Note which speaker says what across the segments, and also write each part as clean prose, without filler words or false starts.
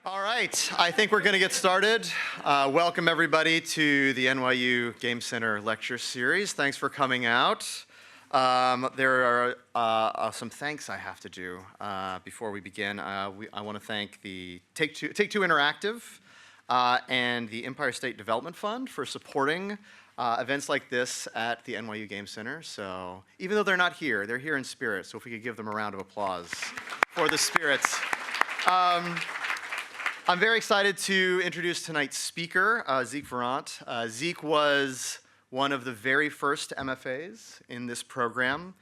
Speaker 1: All right, I think we're going to get started. Welcome everybody to the NYU Game Center lecture series. Thanks for coming out. There are some thanks I have to do before we begin. I want to thank the Take-Two Interactive and the Empire State Development Fund for supporting events like this at the NYU Game Center. So even though they're not here, they're here in spirit. So if we could give them a round of applause for the spirits. I'm very excited to introduce tonight's speaker, Zeke Virant. Zeke was one of the very first MFAs in this program,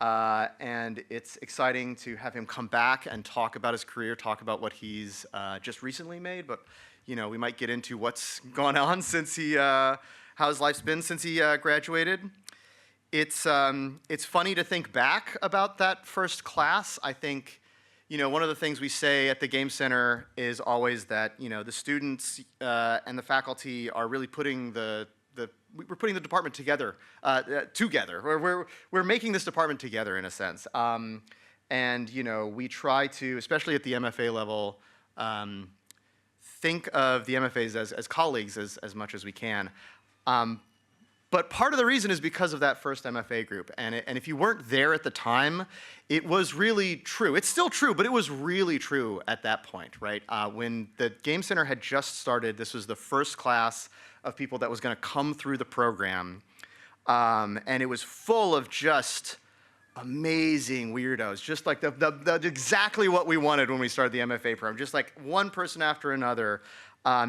Speaker 1: and it's exciting to have him come back and talk about his career, talk about what he's just recently made, but you know, we might get into what's gone on since how his life's been since he graduated. It's funny to think back about that first class. I think, you know, one of the things we say at the Game Center is always that, you know, the students and the faculty are really putting we're putting the department together. We're making this department together in a sense. And, you know, we try to, especially at the MFA level, think of the MFAs as colleagues as much as we can. But part of the reason is because of that first MFA group. And if you weren't there at the time, it was really true. It's still true, but it was really true at that point, right? When the Game Center had just started, this was the first class of people that was going to come through the program. And it was full of just amazing weirdos, just like exactly what we wanted when we started the MFA program, just like one person after another.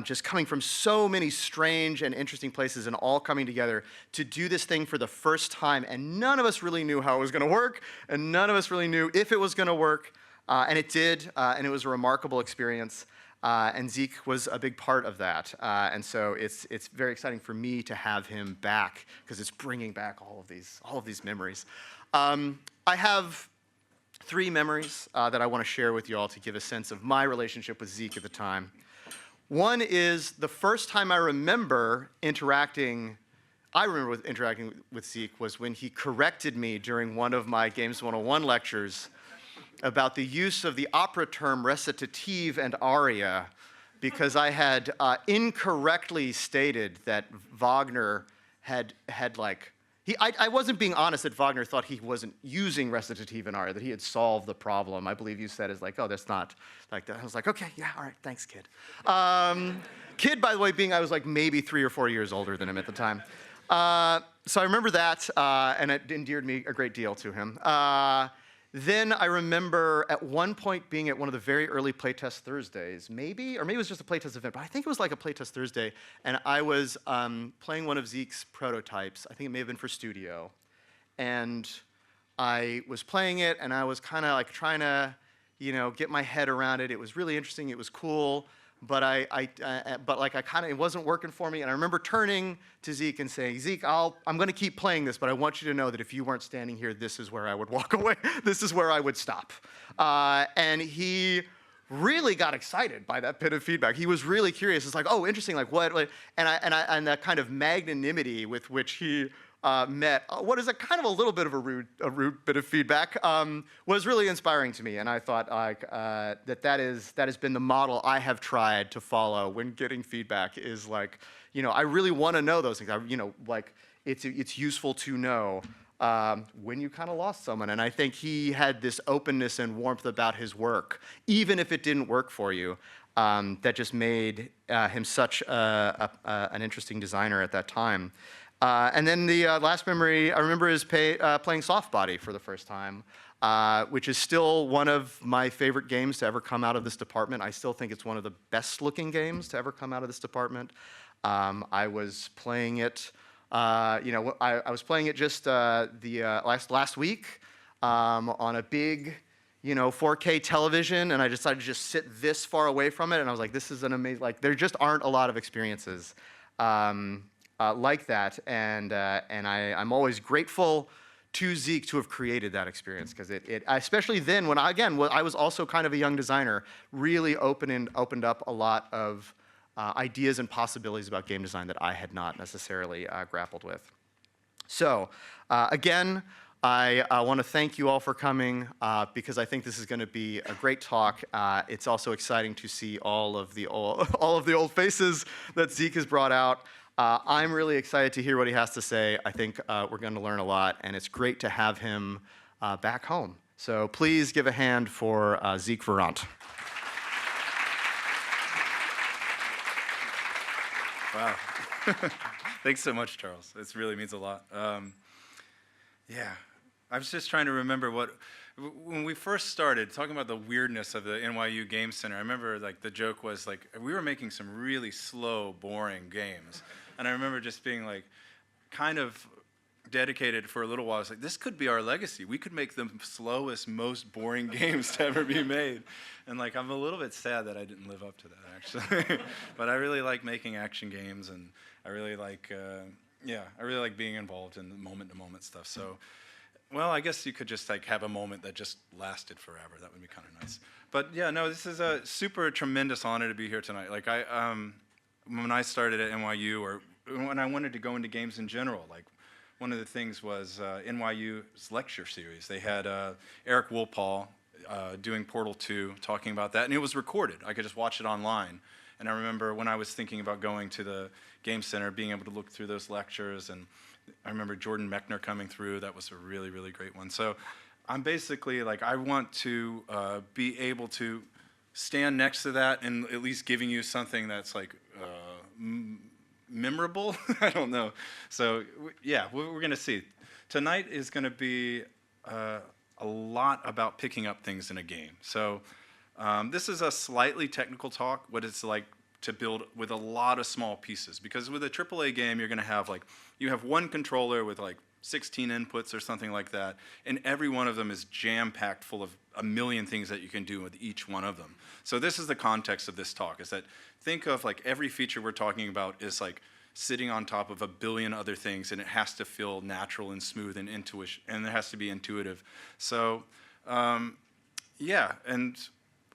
Speaker 1: Just coming from so many strange and interesting places and all coming together to do this thing for the first time. And none of us really knew how it was going to work, and none of us really knew if it was going to work. And it did, and it was a remarkable experience. And Zeke was a big part of that. And so it's very exciting for me to have him back because it's bringing back all of these memories. I have 3 memories that I want to share with you all to give a sense of my relationship with Zeke at the time. One is the first time I remember interacting with Zeke was when he corrected me during one of my Games 101 lectures about the use of the opera term recitative and aria, because I had incorrectly stated that Wagner had like, I wasn't being honest that Wagner thought he wasn't using recitative and aria, that he had solved the problem. I believe you said is like, oh, that's not like that. I was like, okay, yeah, all right, thanks, kid. Kid, by the way, I was like maybe 3 or 4 years older than him at the time. So I remember that, and it endeared me a great deal to him. Then I remember at one point being at one of the very early Playtest Thursdays, maybe it was just a Playtest event, but I think it was like a Playtest Thursday, and I was playing one of Zeke's prototypes. I think it may have been for Studio, and I was playing it, and I was kind of like trying to, you know, get my head around it. It was really interesting. It was cool. But it wasn't working for me. And I remember turning to Zeke and saying, Zeke, I'm going to keep playing this, but I want you to know that if you weren't standing here, this is where I would walk away. This is where I would stop. And he really got excited by that bit of feedback. He was really curious. It's like, oh, interesting, like what? And that kind of magnanimity with which he met what is a kind of a little bit of a rude bit of feedback was really inspiring to me, and I thought that has been the model I have tried to follow when getting feedback. Is like, you know, I really want to know those things. Like it's useful to know when you kind of lost someone, and I think he had this openness and warmth about his work, even if it didn't work for you. That just made him such an interesting designer at that time. And then the last memory I remember is playing Soft Body for the first time, which is still one of my favorite games to ever come out of this department. I still think it's one of the best looking games to ever come out of this department. I was playing it, I was playing it just last week on a big, 4K television, and I decided to just sit this far away from it, and I was like, this is an amazing, like, there just aren't a lot of experiences like that, and I'm always grateful to Zeke to have created that experience, because it especially then when I was also kind of a young designer, really opened up a lot of ideas and possibilities about game design that I had not necessarily grappled with. So again, I want to thank you all for coming because I think this is going to be a great talk. It's also exciting to see all of the old faces that Zeke has brought out. I'm really excited to hear what he has to say. I think we're going to learn a lot, and it's great to have him back home. So please give a hand for Zeke Virant.
Speaker 2: Wow. Thanks so much, Charles. This really means a lot. Yeah, I was just trying to remember when we first started talking about the weirdness of the NYU Game Center. I remember like the joke was like we were making some really slow, boring games, and I remember just being like kind of dedicated for a little while. I was like, this could be our legacy. We could make the slowest, most boring games to ever be made. And like I'm a little bit sad that I didn't live up to that actually. But I really like making action games, and I really like. I really like being involved in the moment-to-moment stuff. So, well, I guess you could just like have a moment that just lasted forever. That would be kind of nice. But yeah, no, this is a super tremendous honor to be here tonight. Like when I started at NYU, or when I wanted to go into games in general, like one of the things was NYU's lecture series. They had Eric Woolpaul doing Portal 2, talking about that, and it was recorded. I could just watch it online. And I remember when I was thinking about going to the Game Center, being able to look through those lectures, and I remember Jordan Mechner coming through. That was a really, really great one. So I'm basically like, I want to be able to stand next to that and at least giving you something that's like memorable. I don't know. So yeah, we're going to see. Tonight is going to be a lot about picking up things in a game. So this is a slightly technical talk, what it's like to build with a lot of small pieces. Because with a AAA game, you're going to have like, you have one controller with like 16 inputs or something like that, and every one of them is jam-packed full of a million things that you can do with each one of them. So this is the context of this talk, is that think of like every feature we're talking about is like sitting on top of a billion other things, and it has to feel natural and smooth and intuition, and it has to be intuitive. So yeah, and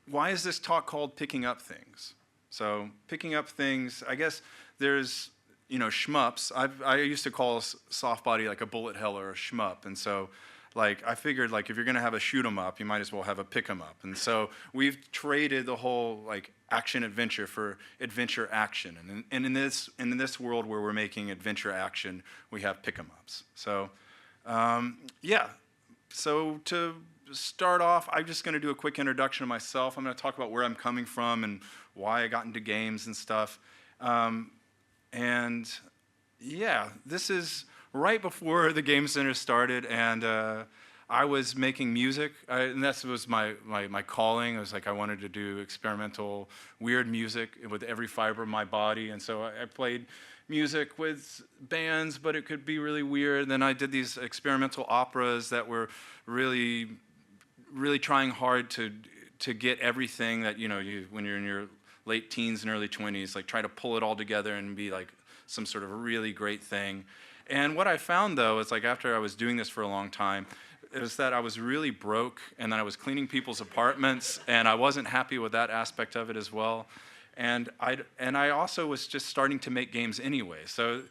Speaker 2: why is this talk called Picking Up Things? So picking up things, I guess there's, shmups. I used to call soft body like a bullet hell or a shmup. And so like I figured like if you're going to have a shoot 'em up, you might as well have a pick 'em up. And so we've traded the whole like action adventure for adventure action. And in this world where we're making adventure action, we have pick 'em ups. So yeah. So to start off, I'm just going to do a quick introduction of myself. I'm going to talk about where I'm coming from and why I got into games and stuff. And yeah, this is right before the Game Center started, and I was making music, and that was my calling. It was like I wanted to do experimental, weird music with every fiber of my body, and so I played music with bands, but it could be really weird. And then I did these experimental operas that were really trying hard to get everything that, when you're in your late teens and early 20s, like try to pull it all together and be like some sort of a really great thing. And what I found though is like after I was doing this for a long time, is that I was really broke, and then I was cleaning people's apartments, and I wasn't happy with that aspect of it as well. And I also was just starting to make games anyway. So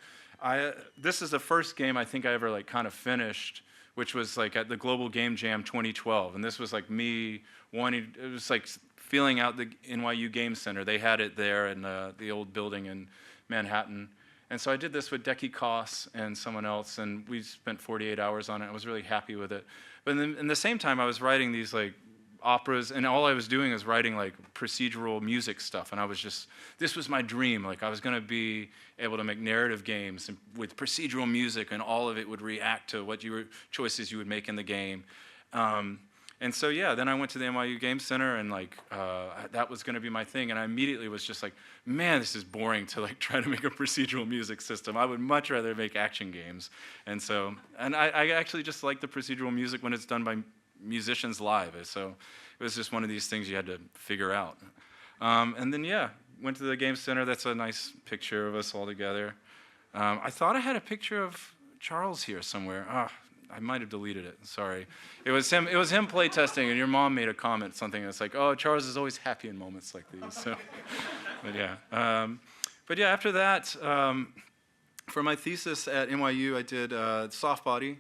Speaker 2: this is the first game I think I ever like kind of finished, which was like at the Global Game Jam 2012. And this was like me wanting, it was like feeling out the NYU Game Center. They had it there in the old building in Manhattan. And so I did this with Decky Koss and someone else, and we spent 48 hours on it. I was really happy with it. But then, in the same time, I was writing these like operas, and all I was doing was writing like procedural music stuff. And I was just, this was my dream. Like I was going to be able to make narrative games with procedural music, and all of it would react to what choices you would make in the game. And so yeah, then I went to the NYU Game Center, and like that was going to be my thing. And I immediately was just like, man, this is boring to like try to make a procedural music system. I would much rather make action games. And so, and I actually just like the procedural music when it's done by musicians live. So it was just one of these things you had to figure out. And then yeah, went to the Game Center. That's a nice picture of us all together. I thought I had a picture of Charles here somewhere. I might have deleted it. Sorry. It was him playtesting, and your mom made a comment, something that's like, "Oh, Charles is always happy in moments like these." So, but yeah. After that, for my thesis at NYU, I did soft body,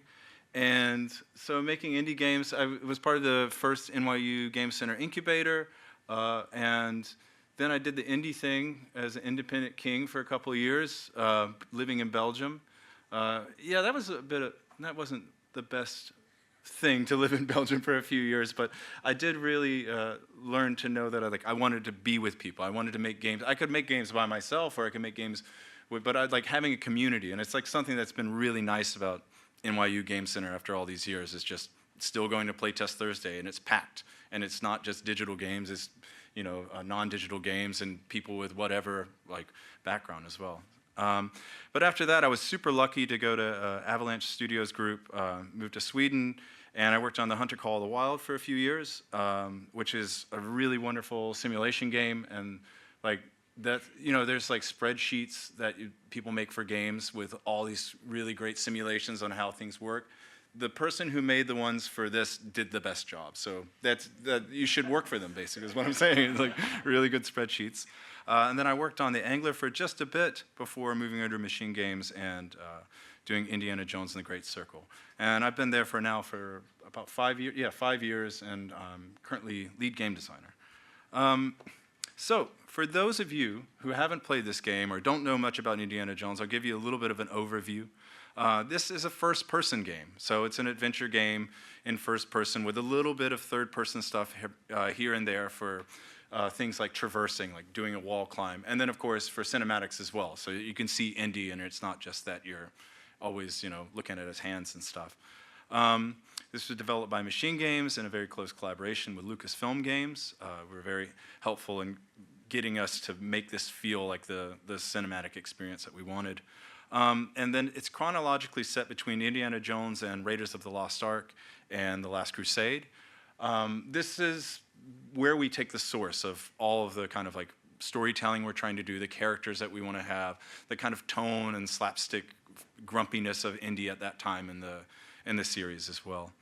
Speaker 2: And so making indie games, I was part of the first NYU Game Center incubator, and then I did the indie thing as an independent king for a couple of years, living in Belgium. Yeah, that was that wasn't the best thing to live in Belgium for a few years, but I did really learn to know that I wanted to be with people. I wanted to make games. I could make games by myself, or I could make games but I'd like having a community, and it's like something that's been really nice about NYU Game Center after all these years is just still going to Playtest Thursday, and it's packed, and it's not just digital games, it's non-digital games and people with whatever like background as well. But after that, I was super lucky to go to Avalanche Studios Group, moved to Sweden, and I worked on the Hunter Call of the Wild for a few years, which is a really wonderful simulation game, and like that, there's like spreadsheets that people make for games with all these really great simulations on how things work. The person who made the ones for this did the best job, so that you should work for them, basically, is what I'm saying. Like really good spreadsheets. And then I worked on the Angler for just a bit before moving over to MachineGames and doing Indiana Jones and the Great Circle. And I've been there for about 5 years. Yeah, 5 years, and currently lead game designer. So for those of you who haven't played this game or don't know much about Indiana Jones, I'll give you a little bit of an overview. This is a first-person game, so it's an adventure game in first person with a little bit of third-person stuff here and there for things like traversing, like doing a wall climb, and then of course for cinematics as well. So you can see Indy, and it's not just that you're always looking at his hands and stuff. This was developed by MachineGames in a very close collaboration with Lucasfilm Games. Were very helpful in getting us to make this feel like the cinematic experience that we wanted. And then it's chronologically set between Indiana Jones and Raiders of the Lost Ark and The Last Crusade. This is where we take the source of all of the kind of like storytelling we're trying to do, the characters that we want to have, the kind of tone and slapstick grumpiness of Indy at that time in the series as well.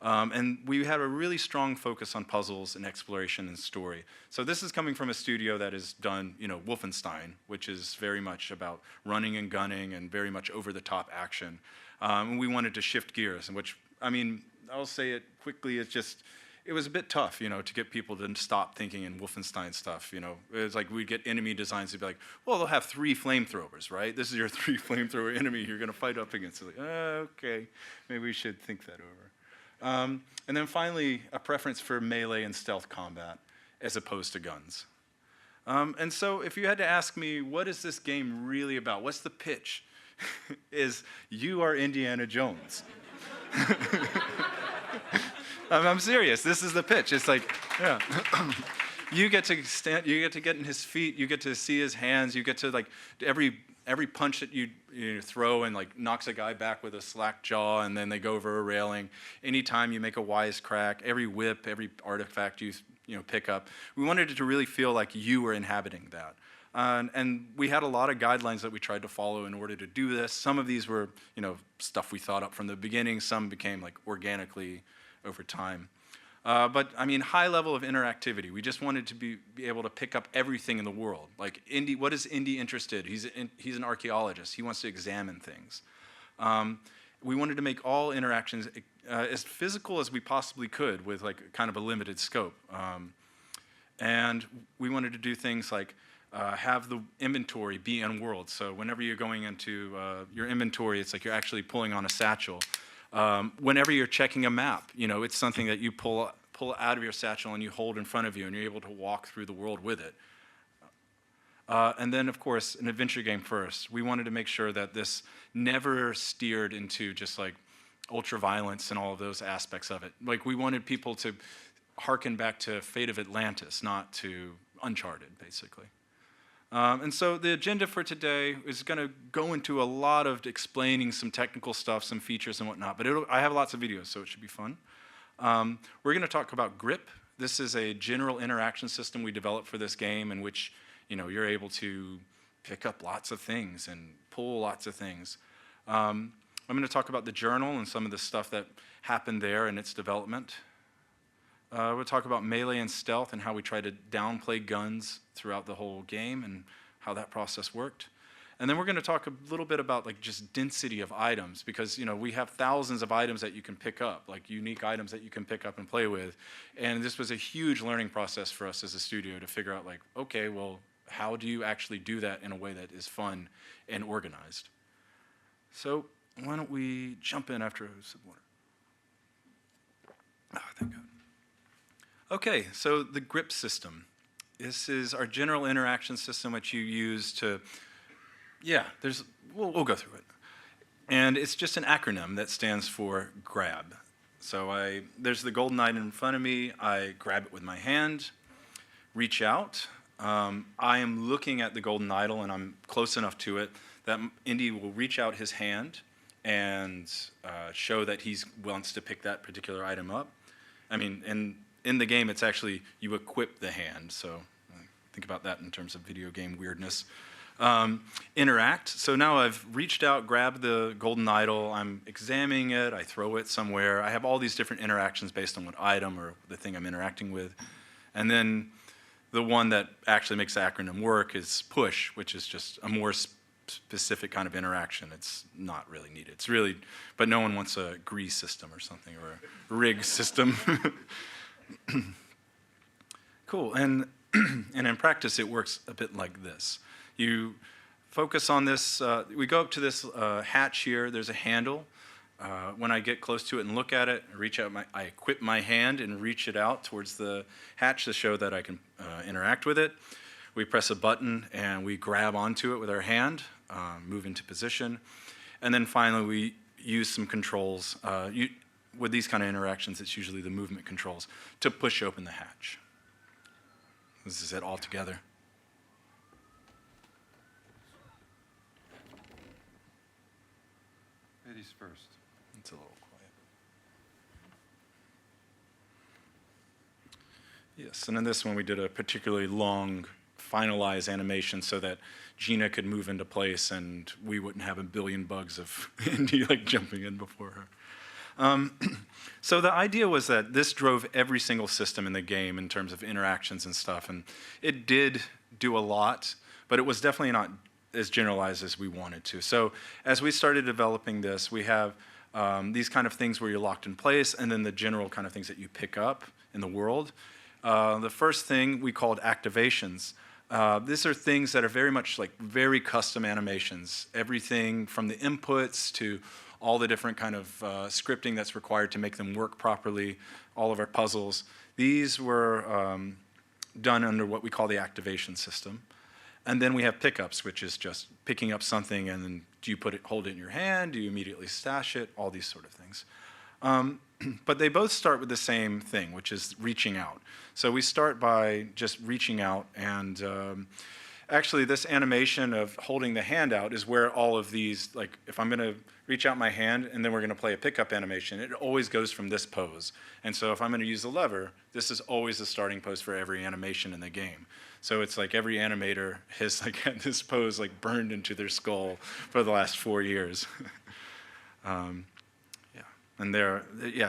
Speaker 2: And we had a really strong focus on puzzles and exploration and story. So this is coming from a studio that has done, Wolfenstein, which is very much about running and gunning and very much over-the-top action. And we wanted to shift gears, which, I'll say it quickly, it was a bit tough, to get people to stop thinking in Wolfenstein stuff, It was like we'd get enemy designs to be like, well, they'll have 3 flamethrowers, right? This is your 3 flamethrower enemy you're going to fight up against. Like, okay, maybe we should think that over. And then finally, a preference for melee and stealth combat as opposed to guns. And so if you had to ask me, what is this game really about? What's the pitch? Is you are Indiana Jones. I'm serious. This is the pitch. It's like, yeah. You get to stand. You get to get in his feet. You get to see his hands. You get to like every punch that you throw and like knocks a guy back with a slack jaw, and then they go over a railing. Anytime you make a wisecrack, every whip, every artifact you pick up, we wanted it to really feel like you were inhabiting that. And we had a lot of guidelines that we tried to follow in order to do this. Some of these were stuff we thought up from the beginning. Some became like organically over time. But high level of interactivity. We just wanted to be able to pick up everything in the world. Like Indy, what is Indy interested? He's an archaeologist. He wants to examine things. We wanted to make all interactions as physical as we possibly could with like kind of a limited scope. And we wanted to do things like have the inventory be in world. So whenever you're going into your inventory, it's like you're actually pulling on a satchel. Whenever you're checking a map, it's something that you pull out of your satchel and you hold in front of you, and you're able to walk through the world with it. And then, of course, an adventure game first. We wanted to make sure that this never steered into just like ultra-violence and all of those aspects of it. Like we wanted people to hearken back to Fate of Atlantis, not to Uncharted, basically. And so the agenda for today is going to go into a lot of explaining some technical stuff, some features and whatnot, but I have lots of videos, so it should be fun. We're going to talk about Grip. This is a general interaction system we developed for this game in which you're able to pick up lots of things and pull lots of things. I'm going to talk about the journal and some of the stuff that happened there in its development. We'll talk about melee and stealth and how we try to downplay guns throughout the whole game and how that process worked. And then we're going to talk a little bit about like just density of items, because we have thousands of items that you can pick up, like unique items that you can pick up and play with. And this was a huge learning process for us as a studio to figure out like, okay, well, how do you actually do that in a way that is fun and organized? So why don't we jump in after some water? Oh, thank God. Okay, so the grip system. This is our general interaction system, which you use to, we'll go through it. And it's just an acronym that stands for grab. So there's the golden item in front of me. I grab it with my hand, reach out. I am looking at the golden idol, and I'm close enough to it that Indy will reach out his hand and show that he wants to pick that particular item up. I mean, in the game, it's actually, you equip the hand, so think about that in terms of video game weirdness. Interact. So now I've reached out, grabbed the golden idol, I'm examining it, I throw it somewhere. I have all these different interactions based on what item or the thing I'm interacting with. And then the one that actually makes the acronym work is push, which is just a more specific kind of interaction. It's not really needed. It's really, but no one wants a grease system or something, or a rig system. Cool, and in practice it works a bit like this. You focus on this, we go up to this hatch here, there's a handle. When I get close to it and look at it, I equip my hand and reach it out towards the hatch to show that I can interact with it. We press a button and we grab onto it with our hand, move into position, and then finally we use some controls. With these kind of interactions, it's usually the movement controls to push open the hatch. This is it all together.
Speaker 3: Ladies first.
Speaker 2: It's a little quiet. Yes, and in this one we did a particularly long finalized animation so that Gina could move into place and we wouldn't have a billion bugs of Indy like jumping in before her. So the idea was that this drove every single system in the game in terms of interactions and stuff, and it did do a lot, but it was definitely not as generalized as we wanted to. So as we started developing this, we have these kind of things where you're locked in place, and then the general kind of things that you pick up in the world. The first thing we called activations. These are things that are very much like very custom animations. Everything from the inputs to all the different kind of scripting that's required to make them work properly, all of our puzzles. These were done under what we call the activation system. And then we have pickups, which is just picking up something and then do you hold it in your hand, do you immediately stash it, all these sort of things. But they both start with the same thing, which is reaching out. So we start by just reaching out, and actually this animation of holding the hand out is where all of these, like if I'm gonna reach out my hand and then we're gonna play a pickup animation, it always goes from this pose. And so if I'm gonna use the lever, this is always the starting pose for every animation in the game. So it's like every animator has like had this pose like burned into their skull for the last 4 years. And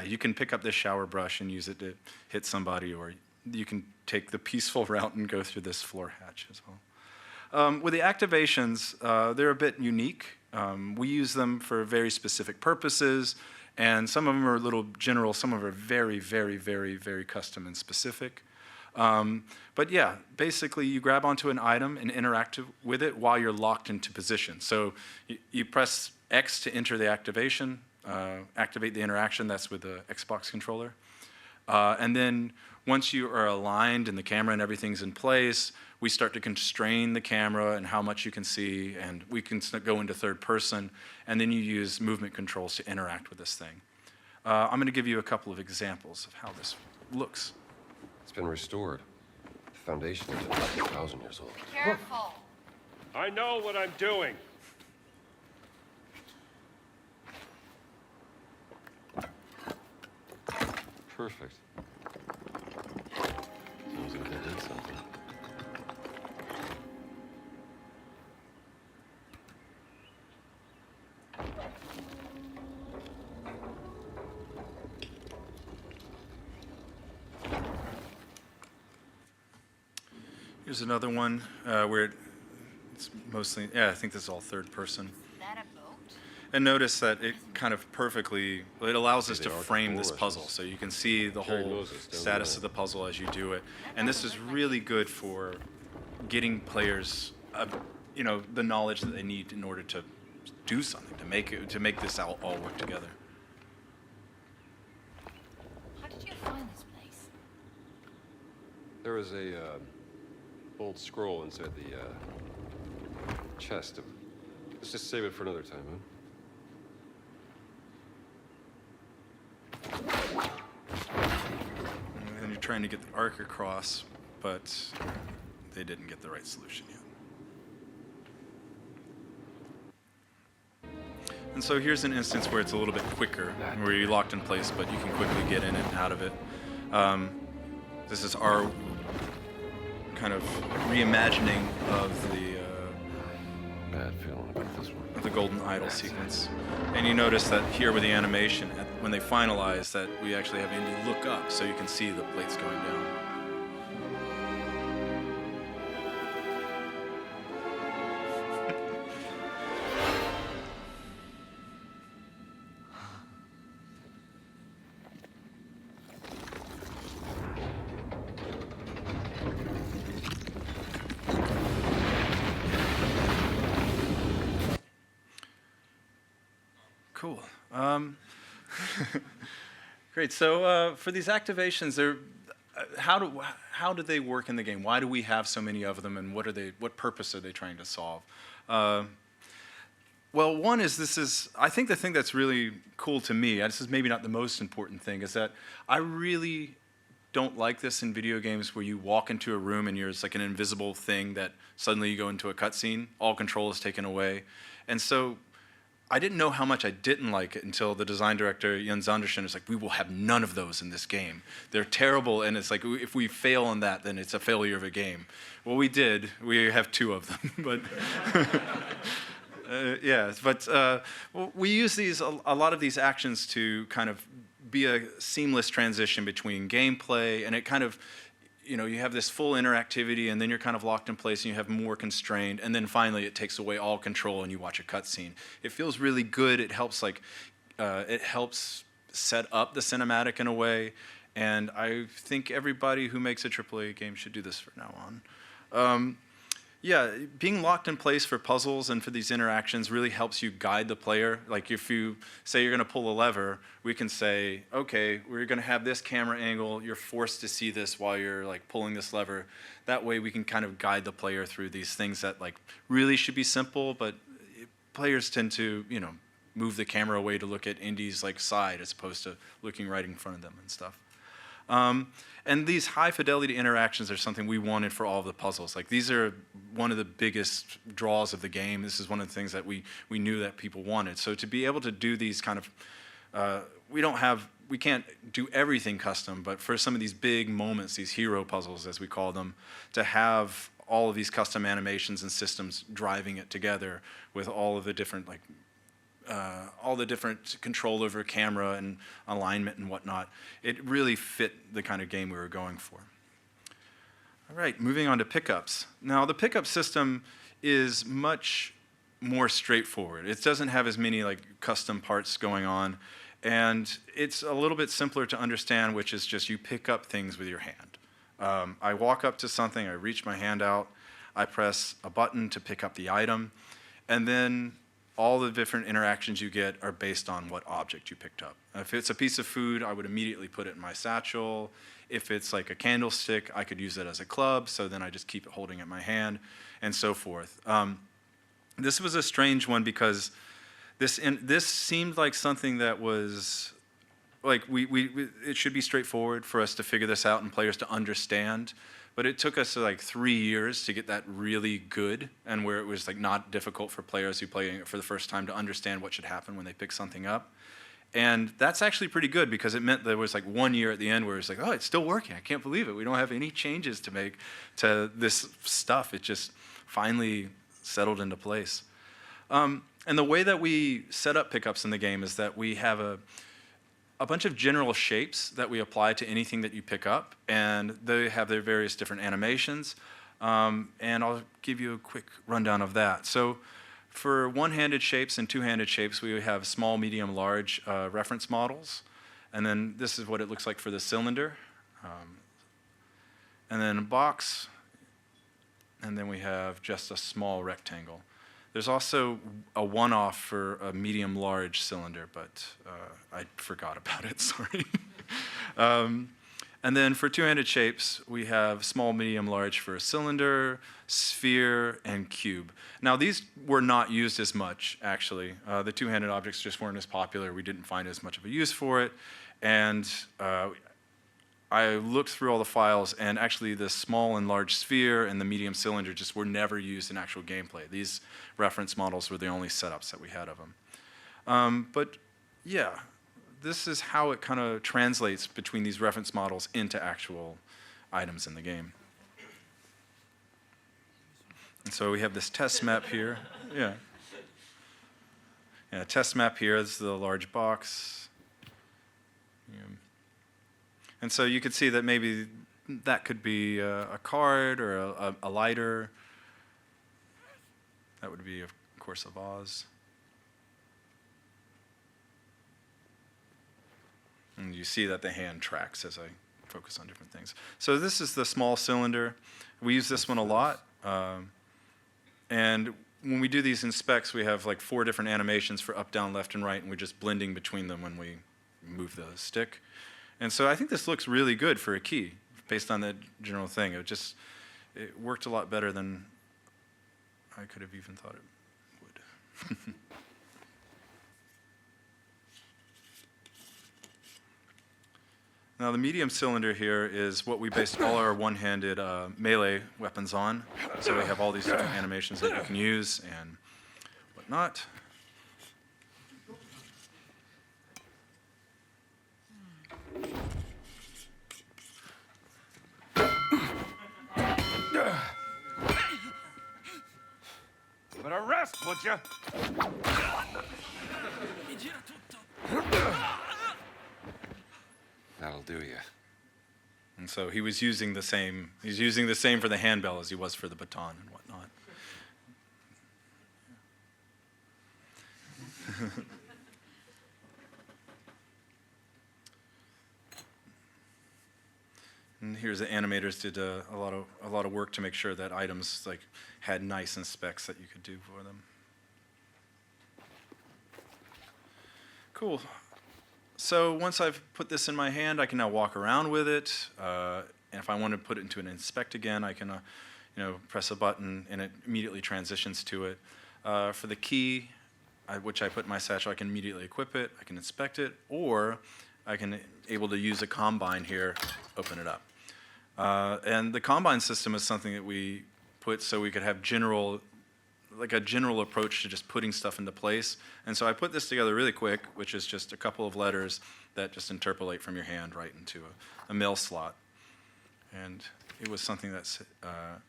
Speaker 2: you can pick up this shower brush and use it to hit somebody, or you can take the peaceful route and go through this floor hatch as well. With the activations, they're a bit unique. We use them for very specific purposes, and some of them are a little general, some of them are very, very, very, very custom and specific. But yeah, basically you grab onto an item and interact with it while you're locked into position. So you press X to enter the activation, activate the interaction. That's with the Xbox controller. And then once you are aligned and the camera and everything's in place, we start to constrain the camera and how much you can see, and we can go into third person, and then you use movement controls to interact with this thing. I'm going to give you a couple of examples of how this looks.
Speaker 3: It's been restored. The foundation is 1,000 years old.
Speaker 4: Careful.
Speaker 5: I know what I'm doing.
Speaker 3: Perfect. Sounds like I did something.
Speaker 2: Here's another one where It's mostly, yeah, I think this is all third person.
Speaker 4: That a boat?
Speaker 2: And notice that it kind of perfectly, it allows us
Speaker 3: They
Speaker 2: to
Speaker 3: are
Speaker 2: frame this
Speaker 3: Russians.
Speaker 2: puzzle. So you can see the
Speaker 3: Carry
Speaker 2: whole
Speaker 3: Moses down
Speaker 2: status
Speaker 3: there.
Speaker 2: of the puzzle as you do it. And this is really good for getting players, the knowledge that they need in order to do something, to make this all work together.
Speaker 4: How did you find this place?
Speaker 3: There was a old scroll inside the chest. Let's just save it for another time, huh?
Speaker 2: And you're trying to get the arc across, but they didn't get the right solution yet. And so here's an instance where it's a little bit quicker, where you're locked in place, but you can quickly get in and out of it. This is our kind of reimagining of
Speaker 3: Bad feeling about this one.
Speaker 2: the golden idol sequence. And you notice that here with the animation, when they finalize, that we actually have Indy look up so you can see the plates going down. Cool. Great. So for these activations, how do they work in the game? Why do we have so many of them, and what purpose are they trying to solve? Well, one is I think the thing that's really cool to me, and this is maybe not the most important thing, is that I really don't like this in video games where you walk into a room and it's like an invisible thing that suddenly you go into a cutscene, all control is taken away. And so I didn't know how much I didn't like it until the design director, Jens Andersen, is like, we will have none of those in this game. They're terrible, and it's like, if we fail on that, then it's a failure of a game. Well, we did. We have 2 of them, but yeah. But we use a lot of these actions to kind of be a seamless transition between gameplay, and it kind of, you have this full interactivity, and then you're kind of locked in place, and you have more constrained, and then finally it takes away all control, and you watch a cutscene. It feels really good. It helps it helps set up the cinematic in a way, and I think everybody who makes a AAA game should do this from now on. Yeah, being locked in place for puzzles and for these interactions really helps you guide the player. Like if you say you're going to pull a lever, we can say, okay, we're going to have this camera angle. You're forced to see this while you're like pulling this lever. That way we can kind of guide the player through these things that like really should be simple, but players tend to, move the camera away to look at Indy's like side as opposed to looking right in front of them and stuff. And these high fidelity interactions are something we wanted for all of the puzzles. Like these are one of the biggest draws of the game. This is one of the things that we knew that people wanted. So to be able to do these kind of, we can't do everything custom, but for some of these big moments, these hero puzzles as we call them, to have all of these custom animations and systems driving it together with all of the different control over camera and alignment and whatnot, it really fit the kind of game we were going for. All right, moving on to pickups. Now, the pickup system is much more straightforward. It doesn't have as many like custom parts going on, and it's a little bit simpler to understand, which is just you pick up things with your hand. I walk up to something, I reach my hand out, I press a button to pick up the item, and then all the different interactions you get are based on what object you picked up. If it's a piece of food, I would immediately put it in my satchel. If it's like a candlestick, I could use it as a club, so then I just keep it holding it in my hand, and so forth. This was a strange one because this seemed like something that was like it should be straightforward for us to figure this out and players to understand. But it took us like 3 years to get that really good, and where it was like not difficult for players who play it for the first time to understand what should happen when they pick something up. And that's actually pretty good because it meant there was like 1 year at the end where it's like, oh, it's still working. I can't believe it. We don't have any changes to make to this stuff. It just finally settled into place. And the way that we set up pickups in the game is that we have a bunch of general shapes that we apply to anything that you pick up, and they have their various different animations. And I'll give you a quick rundown of that. So for one-handed shapes and two-handed shapes, we have small, medium, large reference models. And then this is what it looks like for the cylinder. And then a box. And then we have just a small rectangle. There's also a one-off for a medium-large cylinder, but I forgot about it, sorry. And then for two-handed shapes, we have small, medium, large for a cylinder, sphere, and cube. Now, these were not used as much, actually. The two-handed objects just weren't as popular. We didn't find as much of a use for it. And I looked through all the files, and actually the small and large sphere and the medium cylinder just were never used in actual gameplay. These reference models were the only setups that we had of them. But yeah, this is how it kind of translates between these reference models into actual items in the game. And so we have this test map here. Yeah, test map here. This is the large box. Yeah. And so you could see that maybe that could be a card or a lighter. That would be, of course, a vase. And you see that the hand tracks as I focus on different things. So this is the small cylinder. We use this one a lot. And when we do these in specs, we have like 4 different animations for up, down, left, and right, and we're just blending between them when we move the stick. And so I think this looks really good for a key, based on that general thing. It worked a lot better than I could have even thought it would. Now the medium cylinder here is what we based all our one-handed melee weapons on. So we have all these different animations that you can use and whatnot.
Speaker 5: But rest, would you?
Speaker 3: That'll do you.
Speaker 2: And so he was using the same. He's using the same for the handbell as he was for the baton and whatnot. And here's the animators did a lot of work to make sure that items like had nice specs that you could do for them. Cool. So once I've put this in my hand, I can now walk around with it. And if I want to put it into an inspect again, I can press a button and it immediately transitions to it. For the key, which I put in my satchel, I can immediately equip it. I can inspect it, or I can able to use a combine here, open it up. And the combine system is something that we put so we could have a general approach to just putting stuff into place. And so I put this together really quick, which is just a couple of letters that just interpolate from your hand right into a mail slot. And it was something that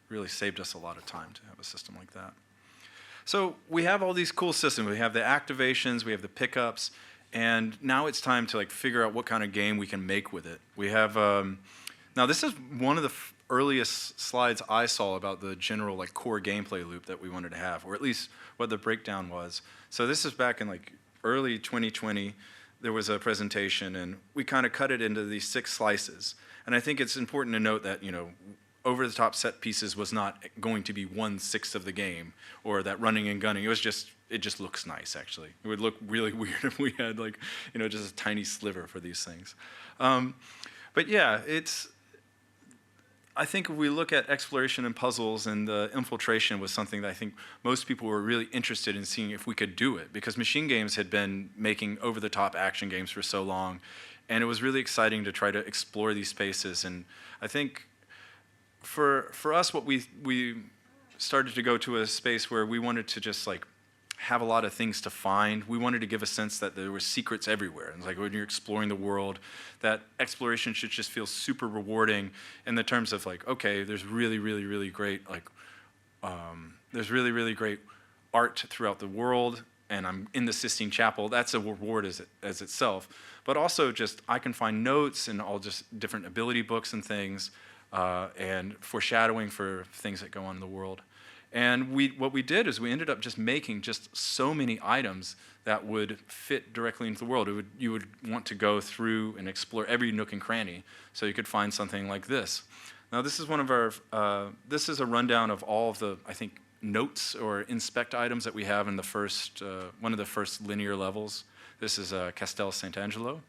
Speaker 2: really saved us a lot of time to have a system like that. So we have all these cool systems. We have the activations, we have the pickups, and now it's time to figure out what kind of game we can make with it. We have, now this is one of the earliest slides I saw about the general core gameplay loop that we wanted to have, or at least what the breakdown was. So this is back in early 2020. There was a presentation, and we kind of cut it into these 6 slices. And I think it's important to note that over-the-top set pieces was not going to be 1/6 of the game, or that running and gunning. It just looks nice, actually. It would look really weird if we had just a tiny sliver for these things. But yeah, I think if we look at exploration and puzzles, and the infiltration was something that I think most people were really interested in seeing if we could do it, because MachineGames had been making over-the-top action games for so long, and it was really exciting to try to explore these spaces. And I think for us, what we started to go to a space where we wanted to just have a lot of things to find. We wanted to give a sense that there were secrets everywhere. And when you're exploring the world, that exploration should just feel super rewarding in the terms of okay, there's really, really, really great there's really, really great art throughout the world, and I'm in the Sistine Chapel. That's a reward as itself. But also just I can find notes and all just different ability books and things. and foreshadowing for things that go on in the world. And what we did is we ended up just making just so many items that would fit directly into the world. You would want to go through and explore every nook and cranny, so you could find something like this. Now, this is one of our. This is a rundown of all of the, I think, notes or inspect items that we have in the first one of the first linear levels. This is Castel Sant'Angelo,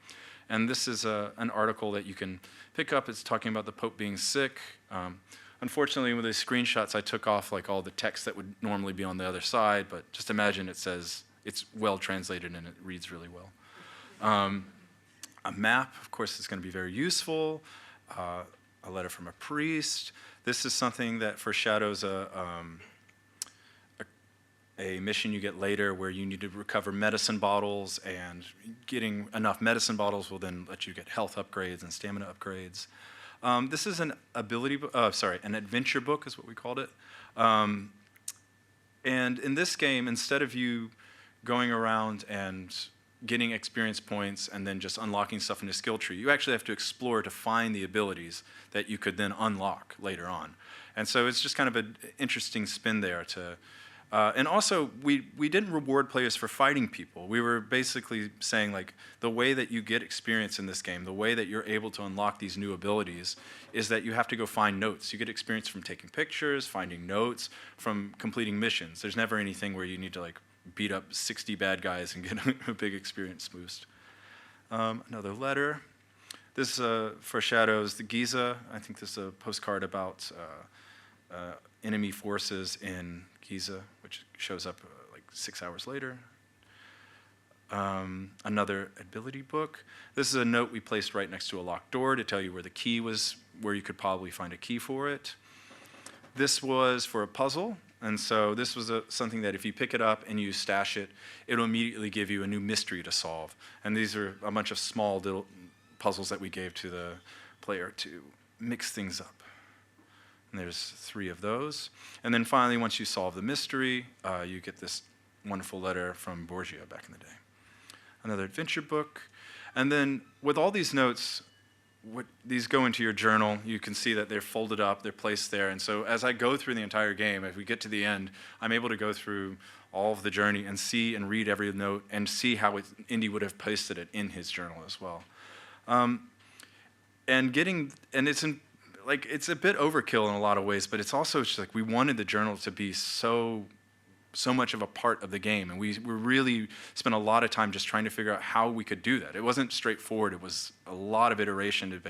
Speaker 2: and this is an article that you can pick up. It's talking about the Pope being sick. Unfortunately, with these screenshots, I took off like all the text that would normally be on the other side, but just imagine it says it's well translated and it reads really well. A map, of course, is going to be very useful. A letter from a priest. This is something that foreshadows a mission you get later where you need to recover medicine bottles, and getting enough medicine bottles will then let you get health upgrades and stamina upgrades. This is an an adventure book is what we called it. And in this game, instead of you going around and getting experience points and then just unlocking stuff in a skill tree, you actually have to explore to find the abilities that you could then unlock later on. And so it's just kind of an interesting spin there to, and also we didn't reward players for fighting people. We were basically saying, like, the way that you get experience in this game, the way that you're able to unlock these new abilities is that you have to go find notes. You get experience from taking pictures, finding notes, from completing missions. There's never anything where you need to like beat up 60 bad guys and get a big experience boost. Another letter. This foreshadows the Giza. I think this is a postcard about enemy forces in Giza, which shows up like 6 hours later. Another ability book. This is a note we placed right next to a locked door to tell you where the key was, where you could probably find a key for it. This was for a puzzle, and so this was something that if you pick it up and you stash it, it'll immediately give you a new mystery to solve. And these are a bunch of small little puzzles that we gave to the player to mix things up. And there's 3 of those. And then finally, once you solve the mystery, you get this wonderful letter from Borgia back in the day. Another adventure book. And then with all these notes, these go into your journal. You can see that they're folded up, they're placed there. And so as I go through the entire game, if we get to the end, I'm able to go through all of the journey and see and read every note and see how Indy would have pasted it in his journal as well. It's a bit overkill in a lot of ways, but it's also just like we wanted the journal to be so much of a part of the game, and we really spent a lot of time just trying to figure out how we could do that. It wasn't straightforward. It was a lot of iteration to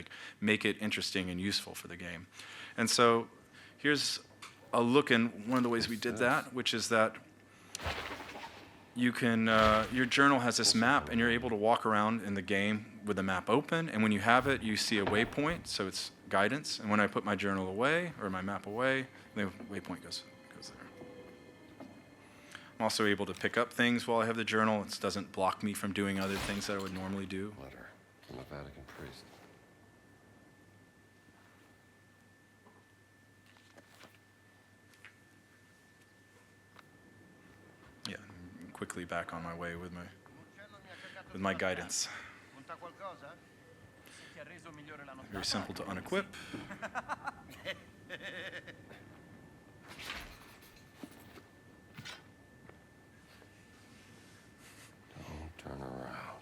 Speaker 2: make it interesting and useful for the game. And so here's a look in one of the ways we did that, which is that you can, your journal has this map, and you're able to walk around in the game with the map open, and when you have it, you see a waypoint, so it's guidance, and when I put my journal away, or my map away, the waypoint goes there. I'm also able to pick up things while I have the journal. It doesn't block me from doing other things that I would normally do.
Speaker 3: Letter from a Vatican priest.
Speaker 2: Yeah, I'm quickly back on my way with my guidance. Very simple to unequip.
Speaker 3: Don't turn around.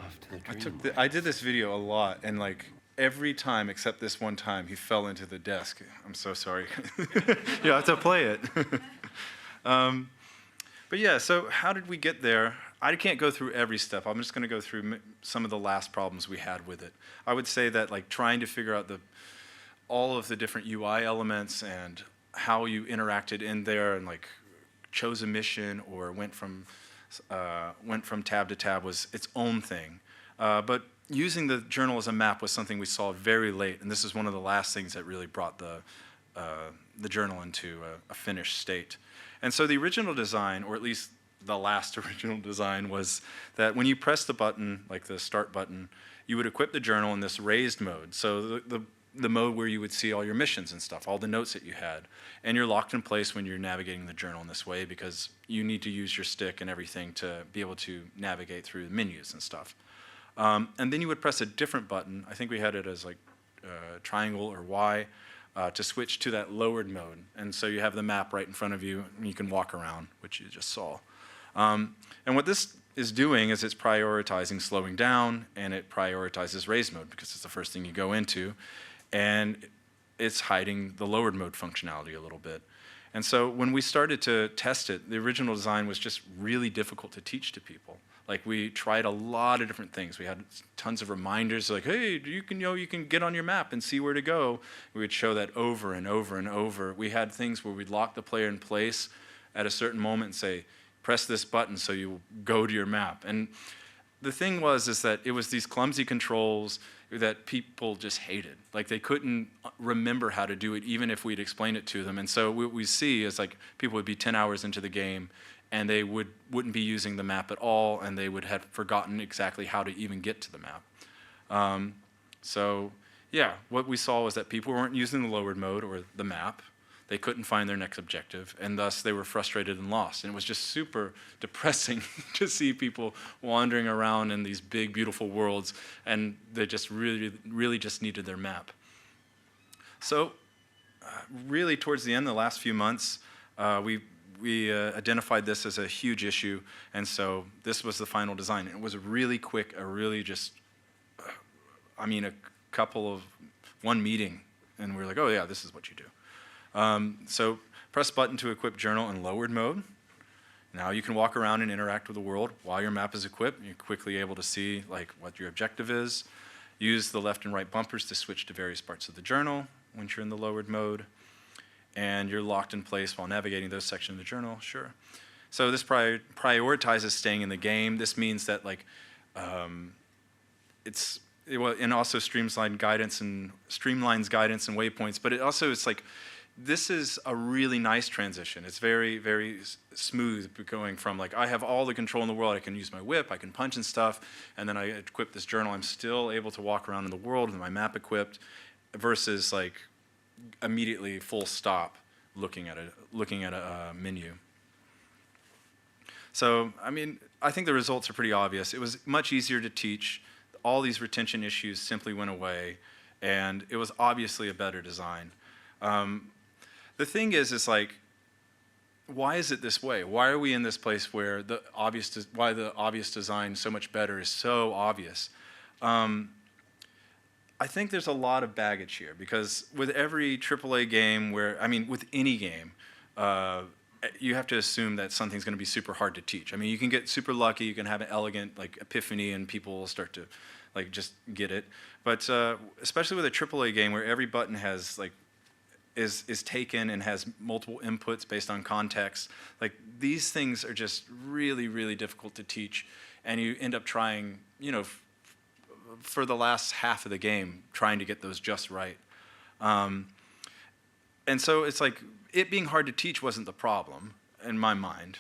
Speaker 3: Off to the dream.
Speaker 2: I did this video a lot, and like every time except this one time, he fell into the desk. I'm so sorry. You have to play it. But yeah, so how did we get there? I can't go through every step. I'm just going to go through some of the last problems we had with it. I would say that like trying to figure out all of the different UI elements and how you interacted in there and like chose a mission or went from tab to tab was its own thing. But using the journal as a map was something we saw very late, and this is one of the last things that really brought the journal into a finished state. And so the original design, or at least the last original design, was that when you press the button, like the start button, you would equip the journal in this raised mode. So the mode where you would see all your missions and stuff, all the notes that you had. And you're locked in place when you're navigating the journal in this way because you need to use your stick and everything to be able to navigate through the menus and stuff. And then you would press a different button. I think we had it as like triangle or Y to switch to that lowered mode. And so you have the map right in front of you, and you can walk around, which you just saw. And what this is doing is it's prioritizing slowing down, and it prioritizes raise mode because it's the first thing you go into. And it's hiding the lowered mode functionality a little bit. And so when we started to test it, the original design was just really difficult to teach to people. Like, we tried a lot of different things. We had tons of reminders like, hey, you can get on your map and see where to go. We would show that over and over and over. We had things where we'd lock the player in place at a certain moment and say, press this button so you go to your map. And the thing is that it was these clumsy controls that people just hated. Like, they couldn't remember how to do it even if we'd explain it to them. And so what we see is like people would be 10 hours into the game and they wouldn't be using the map at all, and they would have forgotten exactly how to even get to the map. So yeah, what we saw was that people weren't using the lowered mode or the map. They couldn't find their next objective, and thus they were frustrated and lost. And it was just super depressing to see people wandering around in these big, beautiful worlds, and they just really just needed their map. So really towards the end, the last few months, we identified this as a huge issue, and so this was the final design. It was really quick, one meeting, and we were like, oh yeah, this is what you do. So press button to equip journal in lowered mode. Now you can walk around and interact with the world while your map is equipped. You're quickly able to see like what your objective is. Use the left and right bumpers to switch to various parts of the journal when you're in the lowered mode. And you're locked in place while navigating those sections of the journal, sure. So this prioritizes staying in the game. This means that like and also streamlines guidance and waypoints, but it's like, this is a really nice transition. It's very, very smooth going from like, I have all the control in the world. I can use my whip, I can punch and stuff, and then I equip this journal. I'm still able to walk around in the world with my map equipped, versus like immediately full stop looking at a menu. So, I mean, I think the results are pretty obvious. It was much easier to teach. All these retention issues simply went away, and it was obviously a better design. The thing is like, why is it this way? Why are we in this place where why the obvious design so much better is so obvious? I think there's a lot of baggage here, because with every AAA game with any game, you have to assume that something's going to be super hard to teach. I mean, you can get super lucky, you can have an elegant like epiphany, and people will start to like just get it. But especially with a AAA game where every button has like is taken and has multiple inputs based on context, like these things are just really, really difficult to teach, and you end up trying, for the last half of the game, trying to get those just right. And so it's like, it being hard to teach wasn't the problem in my mind.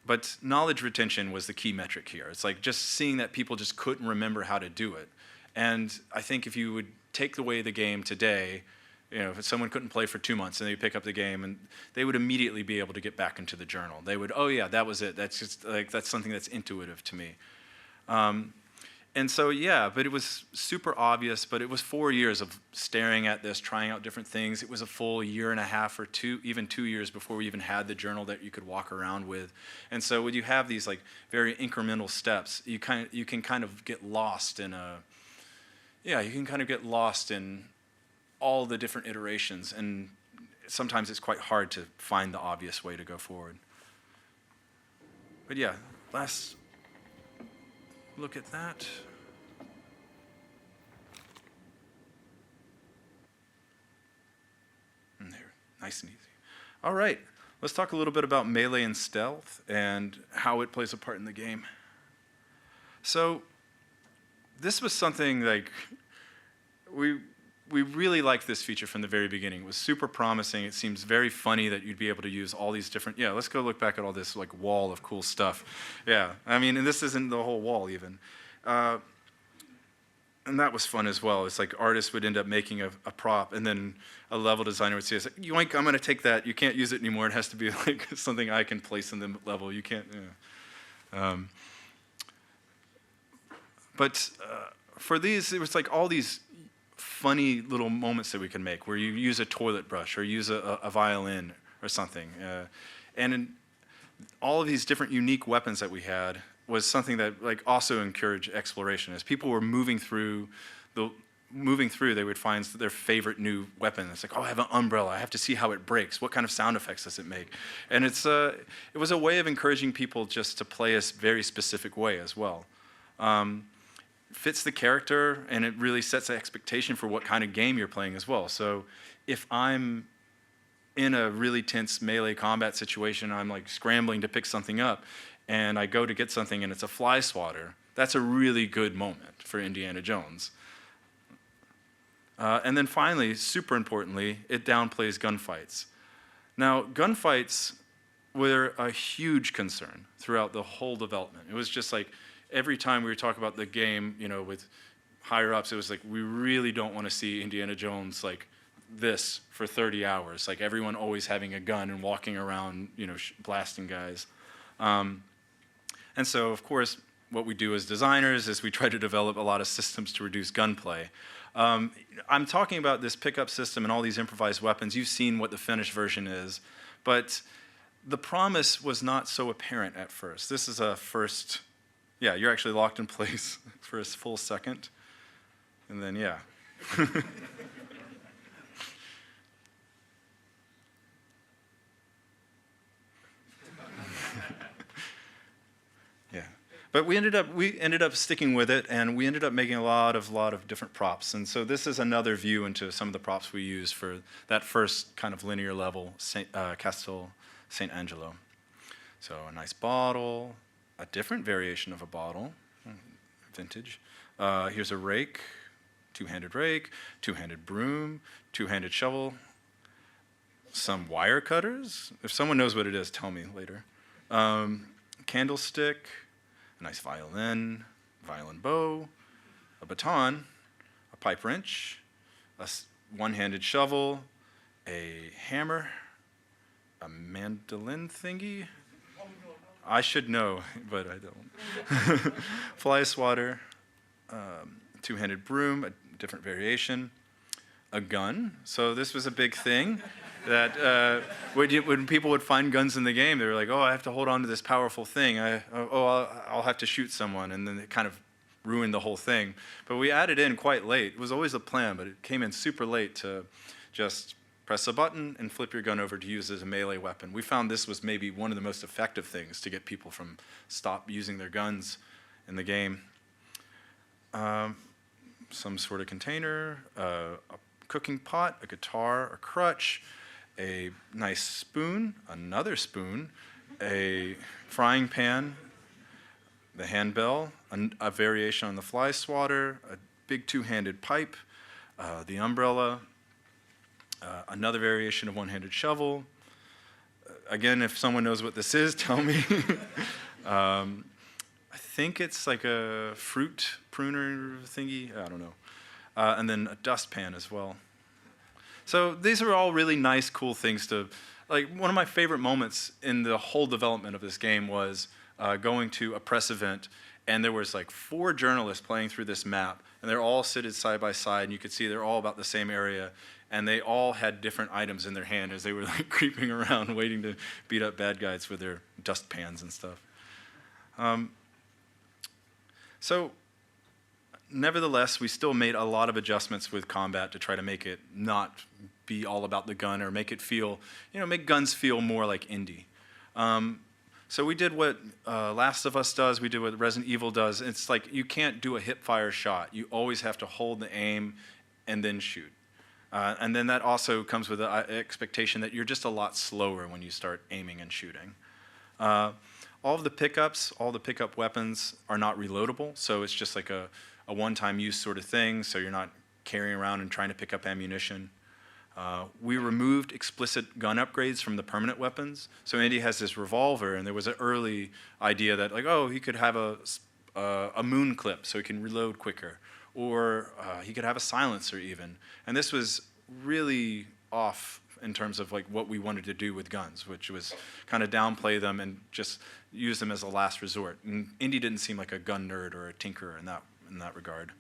Speaker 2: But knowledge retention was the key metric here. It's like just seeing that people just couldn't remember how to do it. And I think if you would take away the game today, if someone couldn't play for 2 months and they pick up the game, and they would immediately be able to get back into the journal. They would, oh yeah, that was it. That's just like, that's something that's intuitive to me. And so yeah, but it was super obvious, but it was 4 years of staring at this, trying out different things. It was a full year and a half or even 2 years before we even had the journal that you could walk around with. And so when you have these like very incremental steps, you can kind of get lost in all the different iterations, and sometimes it's quite hard to find the obvious way to go forward. But yeah, last look at that. And there, nice and easy. All right, let's talk a little bit about melee and stealth and how it plays a part in the game. So this was something like we really liked this feature from the very beginning. It was super promising. It seems very funny that you'd be able to use all these different, let's go look back at all this like wall of cool stuff. Yeah, I mean, and this isn't the whole wall even. And that was fun as well. It's like artists would end up making a prop, and then a level designer would say, yoink, I'm gonna take that. You can't use it anymore. It has to be like something I can place in the level. You can't, But for these, it was like all these funny little moments that we could make where you use a toilet brush or use a violin or something. And in all of these different unique weapons that we had was something that like also encouraged exploration. As people were moving through, they would find their favorite new weapon. It's like, oh, I have an umbrella. I have to see how it breaks. What kind of sound effects does it make? And it was a way of encouraging people just to play a very specific way as well. Fits the character, and it really sets an expectation for what kind of game you're playing as well. So if I'm in a really tense melee combat situation, I'm like scrambling to pick something up, and I go to get something and it's a fly swatter, that's a really good moment for Indiana Jones. And then finally, super importantly, it downplays gunfights. Now, gunfights were a huge concern throughout the whole development. It was just like, every time we were talking about the game, with higher ups, it was like, we really don't want to see Indiana Jones like this for 30 hours, like everyone always having a gun and walking around, blasting guys. And so, of course, what we do as designers is we try to develop a lot of systems to reduce gunplay. I'm talking about this pickup system and all these improvised weapons. You've seen what the finished version is, but the promise was not so apparent at first. This is a first. Yeah, you're actually locked in place for a full second. And then, yeah. Yeah. But we ended up sticking with it, and we ended up making a lot of different props. And so this is another view into some of the props we used for that first kind of linear level, Castel St. Angelo. So a nice bottle, a different variation of a bottle, vintage. Here's a rake, two-handed rake, two-handed broom, two-handed shovel, some wire cutters. If someone knows what it is, tell me later. Candlestick, a nice violin bow, a baton, a pipe wrench, a one-handed shovel, a hammer, a mandolin thingy. I should know, but I don't. Fly swatter, two-handed broom, a different variation, a gun. So this was a big thing that when people would find guns in the game, they were like, oh, I have to hold on to this powerful thing. I'll have to shoot someone, and then it kind of ruined the whole thing. But we added in quite late. It was always a plan, but it came in super late to just press a button and flip your gun over to use as a melee weapon. We found this was maybe one of the most effective things to get people from stop using their guns in the game. Some sort of container, a cooking pot, a guitar, a crutch, a nice spoon, another spoon, a frying pan, the handbell, a variation on the fly swatter, a big two-handed pipe, the umbrella, another variation of one-handed shovel. Again, if someone knows what this is, tell me. I think it's like a fruit pruner thingy. I don't know. And then a dustpan as well. So these are all really nice, cool things to, like, one of my favorite moments in the whole development of this game was going to a press event, and there was like 4 journalists playing through this map, and they're all seated side by side, and you could see they're all about the same area, and they all had different items in their hand as they were like creeping around waiting to beat up bad guys with their dustpans and stuff. So nevertheless, we still made a lot of adjustments with combat to try to make it not be all about the gun, or make it feel, make guns feel more like indie. So we did what Last of Us does, we did what Resident Evil does. It's like you can't do a hip-fire shot. You always have to hold the aim and then shoot. And then that also comes with the expectation that you're just a lot slower when you start aiming and shooting. All of the pickups, all the pickup weapons are not reloadable, so it's just like a one-time use sort of thing, so you're not carrying around and trying to pick up ammunition. We removed explicit gun upgrades from the permanent weapons. So Andy has this revolver, and there was an early idea that, like, oh, he could have a moon clip so he can reload quicker, or he could have a silencer even. And this was really off in terms of like what we wanted to do with guns, which was kind of downplay them and just use them as a last resort. And Indy didn't seem like a gun nerd or a tinkerer in that regard.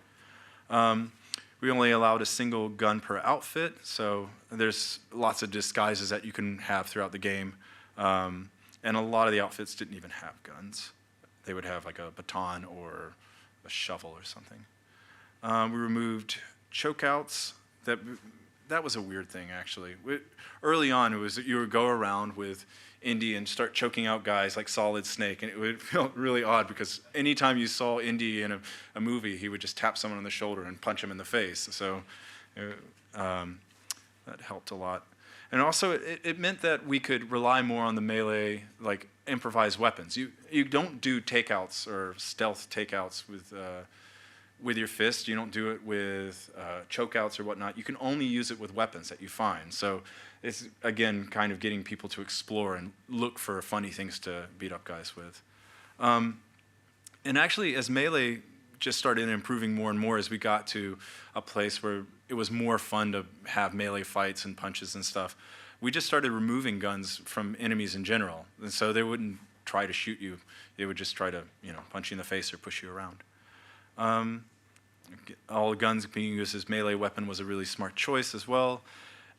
Speaker 2: We only allowed a single gun per outfit, so there's lots of disguises that you can have throughout the game. And a lot of the outfits didn't even have guns. They would have like a baton or a shovel or something. We removed chokeouts. That was a weird thing, actually. Early on, it was that you would go around with Indy and start choking out guys like Solid Snake, and it would feel really odd because anytime you saw Indy in a movie, he would just tap someone on the shoulder and punch him in the face. So that helped a lot. And also, it meant that we could rely more on the melee, like improvised weapons. You don't do takeouts or stealth takeouts with your fist. You don't do it with chokeouts or whatnot. You can only use it with weapons that you find. So it's, again, kind of getting people to explore and look for funny things to beat up guys with. And actually, as melee just started improving more and more as we got to a place where it was more fun to have melee fights and punches and stuff, we just started removing guns from enemies in general. And so they wouldn't try to shoot you. They would just try to, punch you in the face or push you around. All guns being used as melee weapon was a really smart choice as well.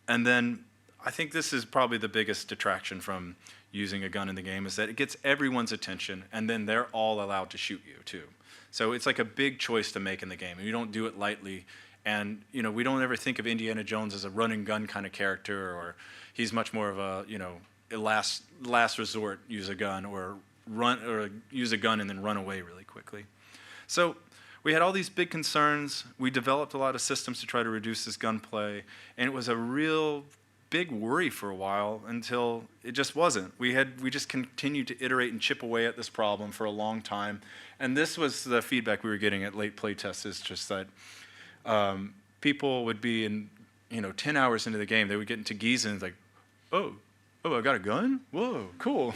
Speaker 2: And then I think this is probably the biggest detraction from using a gun in the game, is that it gets everyone's attention, and then they're all allowed to shoot you too. So it's like a big choice to make in the game, and you don't do it lightly. And we don't ever think of Indiana Jones as a run and gun kind of character, or he's much more of a last resort, use a gun, or use a gun and then run away really quickly. So we had all these big concerns. We developed a lot of systems to try to reduce this gunplay, and it was a real big worry for a while until it just wasn't. We just continued to iterate and chip away at this problem for a long time, and this was the feedback we were getting at late playtests, is just that people would be in 10 hours into the game, they would get into Giza and like, oh, I got a gun? Whoa, cool.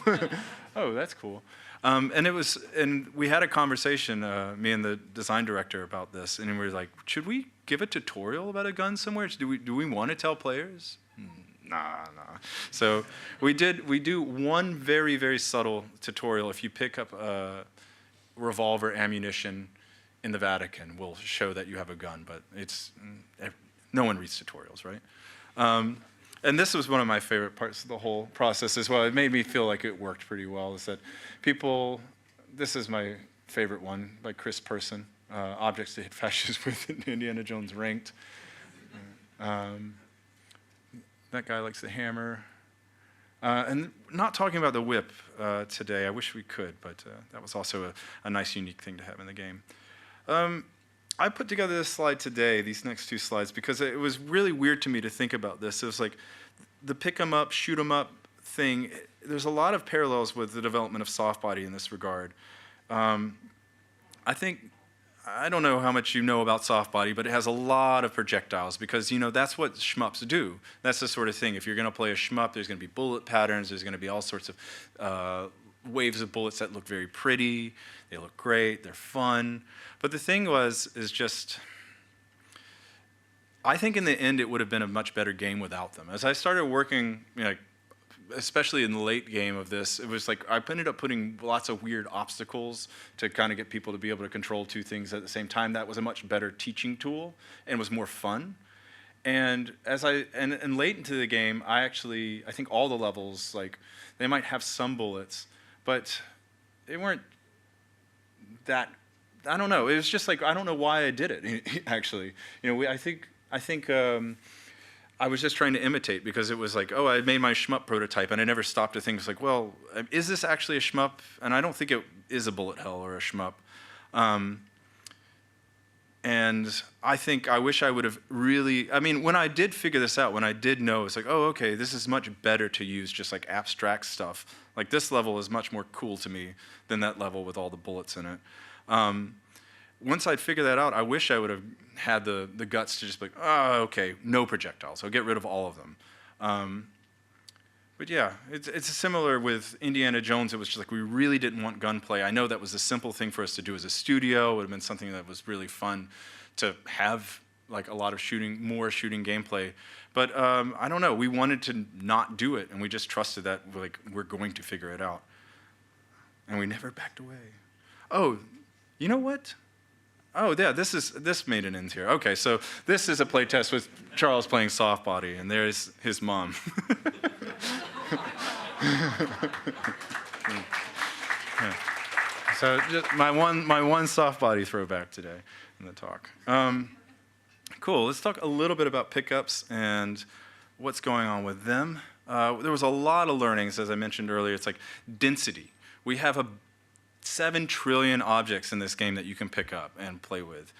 Speaker 2: Oh, that's cool. And we had a conversation, me and the design director, about this, and we were like, should we give a tutorial about a gun somewhere? Do we want to tell players? Nah. So we do one very, very subtle tutorial. If you pick up revolver ammunition in the Vatican, we'll show that you have a gun, but no one reads tutorials, right? And this was one of my favorite parts of the whole process as well. It made me feel like it worked pretty well, is that this is my favorite one by Chris Person, Objects to Hit Fascists with in Indiana Jones Ranked. That guy likes the hammer. And not talking about the whip today, I wish we could, but that was also a nice, unique thing to have in the game. I put together this slide today, these next two slides, because it was really weird to me to think about this. It was like the pick 'em up, shoot 'em up thing. There's a lot of parallels with the development of soft body in this regard. I don't know how much you know about soft body, but it has a lot of projectiles because, that's what shmups do. That's the sort of thing. If you're going to play a shmup, there's going to be bullet patterns. There's going to be all sorts of waves of bullets that look very pretty. They look great. They're fun. But the thing I think in the end it would have been a much better game without them. As I started working, especially in the late game of this, it was like I ended up putting lots of weird obstacles to kind of get people to be able to control two things at the same time. That was a much better teaching tool and was more fun. And and late into the game, I think all the levels, like, they might have some bullets, but they weren't that, I don't know. It was just like, I don't know why I did it, actually. I think I was just trying to imitate, because it was like, oh, I made my shmup prototype, and I never stopped to think, it's like, well, is this actually a shmup? And I don't think it is a bullet hell or a shmup. And I wish I would have really, when I did figure this out, when I did know, it's like, oh, okay, this is much better to use just like abstract stuff. Like, this level is much more cool to me than that level with all the bullets in it. Once I'd figured that out, I wish I would have had the guts to just be like, oh, okay, no projectiles. I'll get rid of all of them. But yeah, it's similar with Indiana Jones. It was just like, we really didn't want gunplay. I know that was a simple thing for us to do as a studio. It would have been something that was really fun to have like a lot of more shooting gameplay. But I don't know, we wanted to not do it, and we just trusted that like we're going to figure it out. And we never backed away. Oh, you know what? Oh yeah, this made an end here. Okay, so this is a play test with Charles playing soft body, and there's his mom. Yeah. So just my one soft body throwback today in the talk. Cool. Let's talk a little bit about pickups and what's going on with them. There was a lot of learnings, as I mentioned earlier. It's like density. We have 7 trillion objects in this game that you can pick up and play with.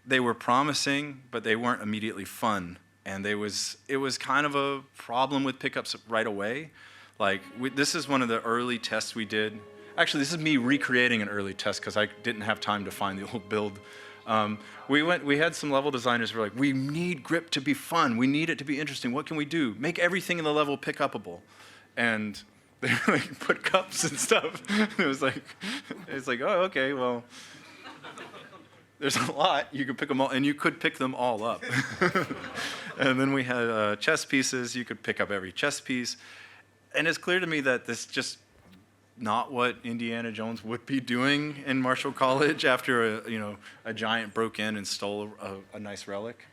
Speaker 2: They were promising, but they weren't immediately fun. And it was kind of a problem with pickups right away. Like this is one of the early tests we did. Actually, this is me recreating an early test because I didn't have time to find the old build. We had some level designers who were like, we need grip to be fun. We need it to be interesting. What can we do? Make everything in the level pick upable. And they like put cups and stuff. It was like, oh, okay, well, there's a lot. You could pick them all, and you could pick them all up. And then we had chess pieces. You could pick up every chess piece. And it's clear to me that this just not what Indiana Jones would be doing in Marshall College after a giant broke in and stole a nice relic.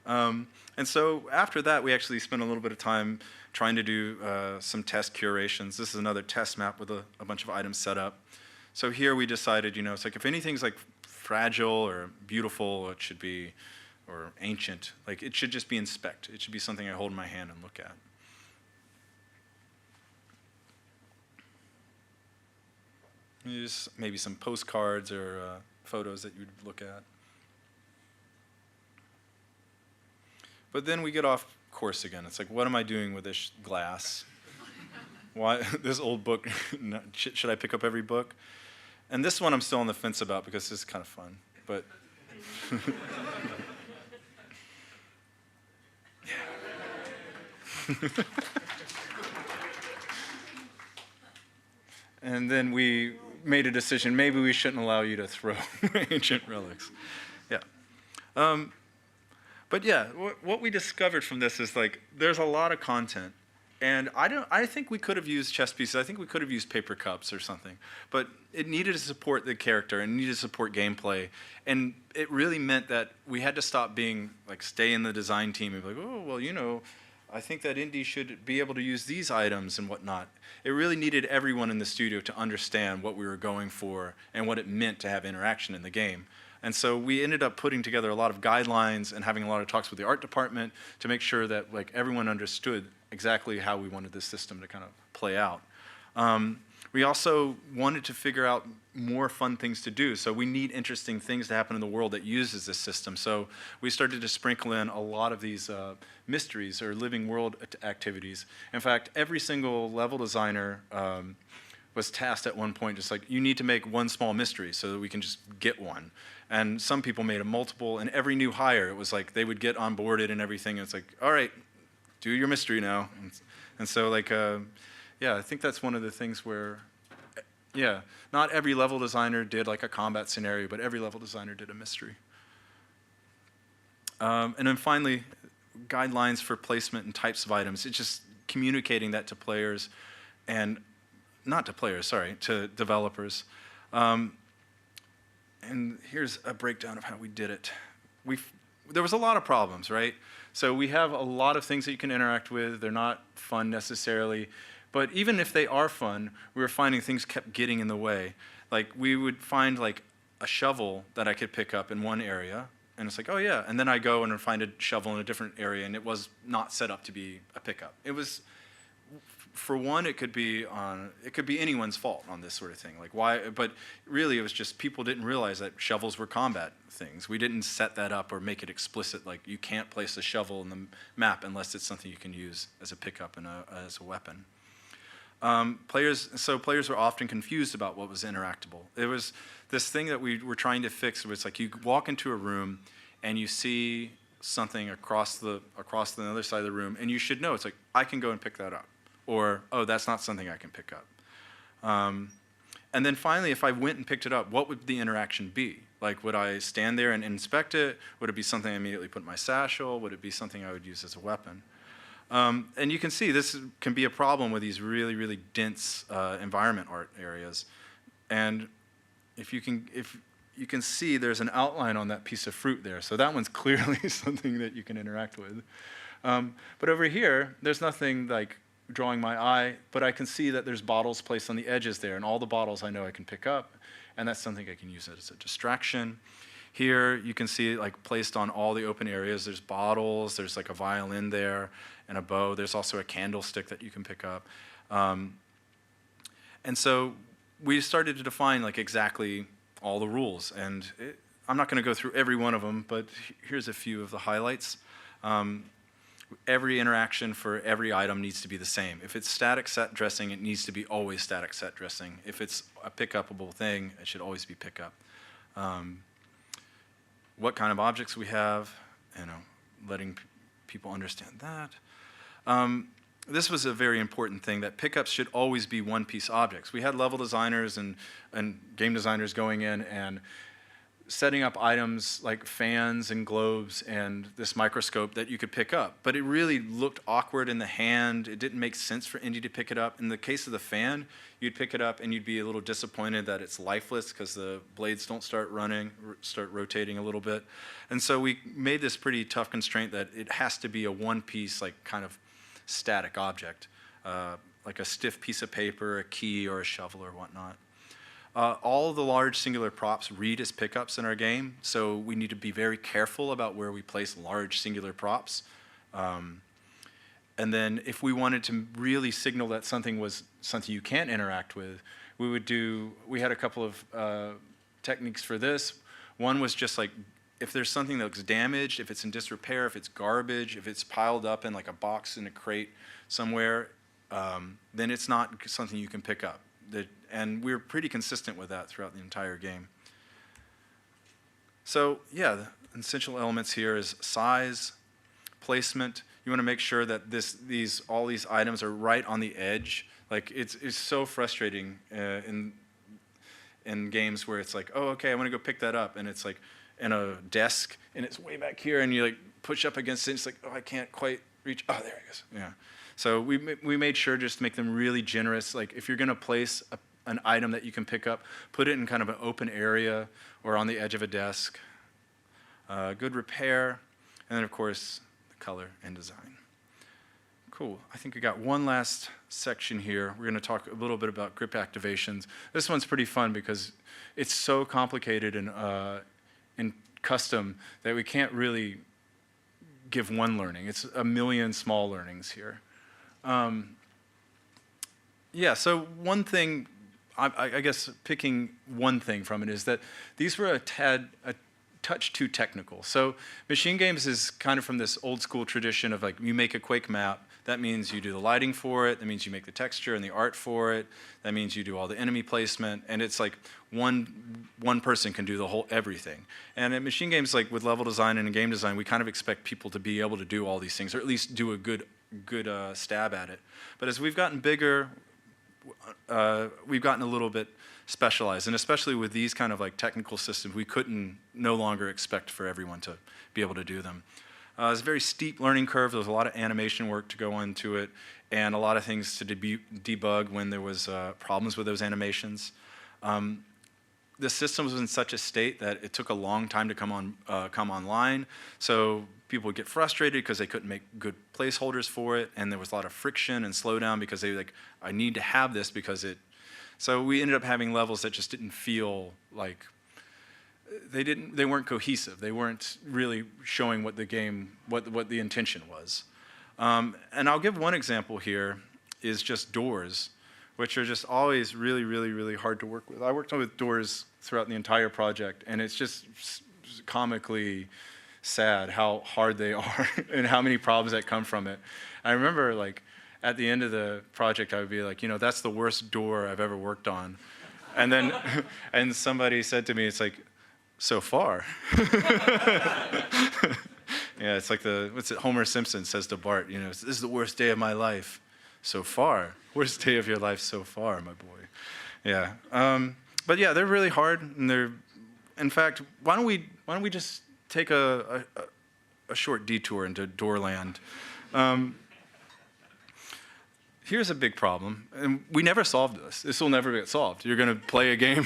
Speaker 2: And so after that, we actually spent a little bit of time trying to do some test curations. This is another test map with a bunch of items set up. So here we decided, it's like if anything's like fragile or beautiful, it should be, or ancient, like it should just be inspect. It should be something I hold in my hand and look at. Just maybe some postcards or photos that you'd look at. But then we get off course again. It's like, what am I doing with this glass? Why this old book? Should I pick up every book? And this one I'm still on the fence about because this is kind of fun. But and then we made a decision, maybe we shouldn't allow you to throw ancient relics. Yeah. But yeah, what we discovered from this is like, there's a lot of content. And I think we could have used chess pieces. I think we could have used paper cups or something. But it needed to support the character and needed to support gameplay. And it really meant that we had to stop being, like, stay in the design team and be like, oh, well, I think that Indy should be able to use these items and whatnot. It really needed everyone in the studio to understand what we were going for and what it meant to have interaction in the game. And so we ended up putting together a lot of guidelines and having a lot of talks with the art department to make sure that like everyone understood exactly how we wanted this system to kind of play out. We also wanted to figure out more fun things to do. So we need interesting things to happen in the world that uses this system. So we started to sprinkle in a lot of these mysteries or living world activities. In fact, every single level designer was tasked at one point, just like, you need to make one small mystery so that we can just get one. And some people made a multiple, and every new hire, it was like they would get onboarded and everything, and it's like, all right, do your mystery now. And so like, yeah, I think that's one of the things where, yeah, not every level designer did like a combat scenario, but every level designer did a mystery. And then finally, guidelines for placement and types of items. It's just communicating that to players, and not to players, sorry, to developers. And here's a breakdown of how we did it. There was a lot of problems, right? So we have a lot of things that you can interact with. They're not fun necessarily. But even if they are fun, we were finding things kept getting in the way. Like we would find like a shovel that I could pick up in one area, and it's like, oh yeah. And then I go and find a shovel in a different area, and it was not set up to be a pickup. It was, for one, it could be anyone's fault on this sort of thing. Like why? But really, it was just people didn't realize that shovels were combat things. We didn't set that up or make it explicit. Like you can't place a shovel in the map unless it's something you can use as a pickup and as a weapon. Players were often confused about what was interactable. It was this thing that we were trying to fix. Was like you walk into a room and you see something across the other side of the room, and you should know it's like, I can go and pick that up. Or, oh, that's not something I can pick up. And then finally, if I went and picked it up, what would the interaction be? Like, would I stand there and inspect it? Would it be something I immediately put in my satchel? Would it be something I would use as a weapon? And you can see this can be a problem with these really, really dense environment art areas. And if you can see, there's an outline on that piece of fruit there. So that one's clearly something that you can interact with. But over here, there's nothing like drawing my eye, but I can see that there's bottles placed on the edges there, and all the bottles I know I can pick up, and that's something I can use as a distraction. Here, you can see like placed on all the open areas, there's bottles, there's like a violin there, and a bow. There's also a candlestick that you can pick up. And so we started to define like exactly all the rules, and I'm not going to go through every one of them, but here's a few of the highlights. Every interaction for every item needs to be the same. If it's static set dressing, it needs to be always static set dressing. If it's a pick-upable thing, it should always be pick-up. What kind of objects we have, letting people understand that. This was a very important thing, that pickups should always be one-piece objects. We had level designers and game designers going in and setting up items like fans and globes and this microscope that you could pick up. But it really looked awkward in the hand. It didn't make sense for Indy to pick it up. In the case of the fan, you'd pick it up and you'd be a little disappointed that it's lifeless because the blades don't start rotating a little bit. And so we made this pretty tough constraint that it has to be a one-piece, like kind of static object, like a stiff piece of paper, a key, or a shovel or whatnot. All of the large singular props read as pickups in our game, so we need to be very careful about where we place large singular props. And then if we wanted to really signal that something was something you can't interact with, we had a couple of techniques for this. One was just like, if there's something that looks damaged, if it's in disrepair, if it's garbage, if it's piled up in like a box in a crate somewhere, then it's not something you can pick up. And we're pretty consistent with that throughout the entire game. So yeah, the essential elements here is size, placement. You want to make sure that all these items are right on the edge. Like it's so frustrating in games where it's like, oh, okay, I want to go pick that up, and it's like in a desk, and it's way back here, and you like push up against it, and it's like, oh, I can't quite reach. Oh, there it goes. Yeah. So we made sure just to make them really generous. Like if you're going to place an item that you can pick up, put it in kind of an open area or on the edge of a desk. Good repair, and then of course the color and design. Cool. I think we got one last section here. We're going to talk a little bit about grip activations. This one's pretty fun because it's so complicated and custom that we can't really give one learning. It's a million small learnings here. Yeah, so one thing, I guess picking one thing from it is that these were a touch too technical. So MachineGames is kind of from this old school tradition of like, you make a Quake map, that means you do the lighting for it, that means you make the texture and the art for it, that means you do all the enemy placement, and it's like one person can do the whole everything. And at MachineGames, like with level design and game design, we kind of expect people to be able to do all these things, or at least do a good stab at it. But as we've gotten bigger, we've gotten a little bit specialized, and especially with these kind of like technical systems, we couldn't no longer expect for everyone to be able to do them. It's a very steep learning curve. There was a lot of animation work to go into it, and a lot of things to debug when there was problems with those animations. The system was in such a state that it took a long time to come online. So people would get frustrated because they couldn't make good placeholders for it, and there was a lot of friction and slowdown because they were like, I need to have this because it. So we ended up having levels that just didn't feel like they weren't cohesive. They weren't really showing what the game, what the intention was. And I'll give one example here is just doors, which are just always really, really, really hard to work with. I worked with doors throughout the entire project, and it's just comically sad how hard they are and how many problems that come from it. I remember like at the end of the project, I would be like, that's the worst door I've ever worked on. And then, and somebody said to me, it's like, so far. Yeah, it's like Homer Simpson says to Bart, this is the worst day of my life so far. Worst day of your life so far, my boy. Yeah. But yeah, they're really hard, and they're. In fact, why don't we just take a short detour into Doorland? Here's a big problem, and we never solved this. This will never get solved. You're going to play a game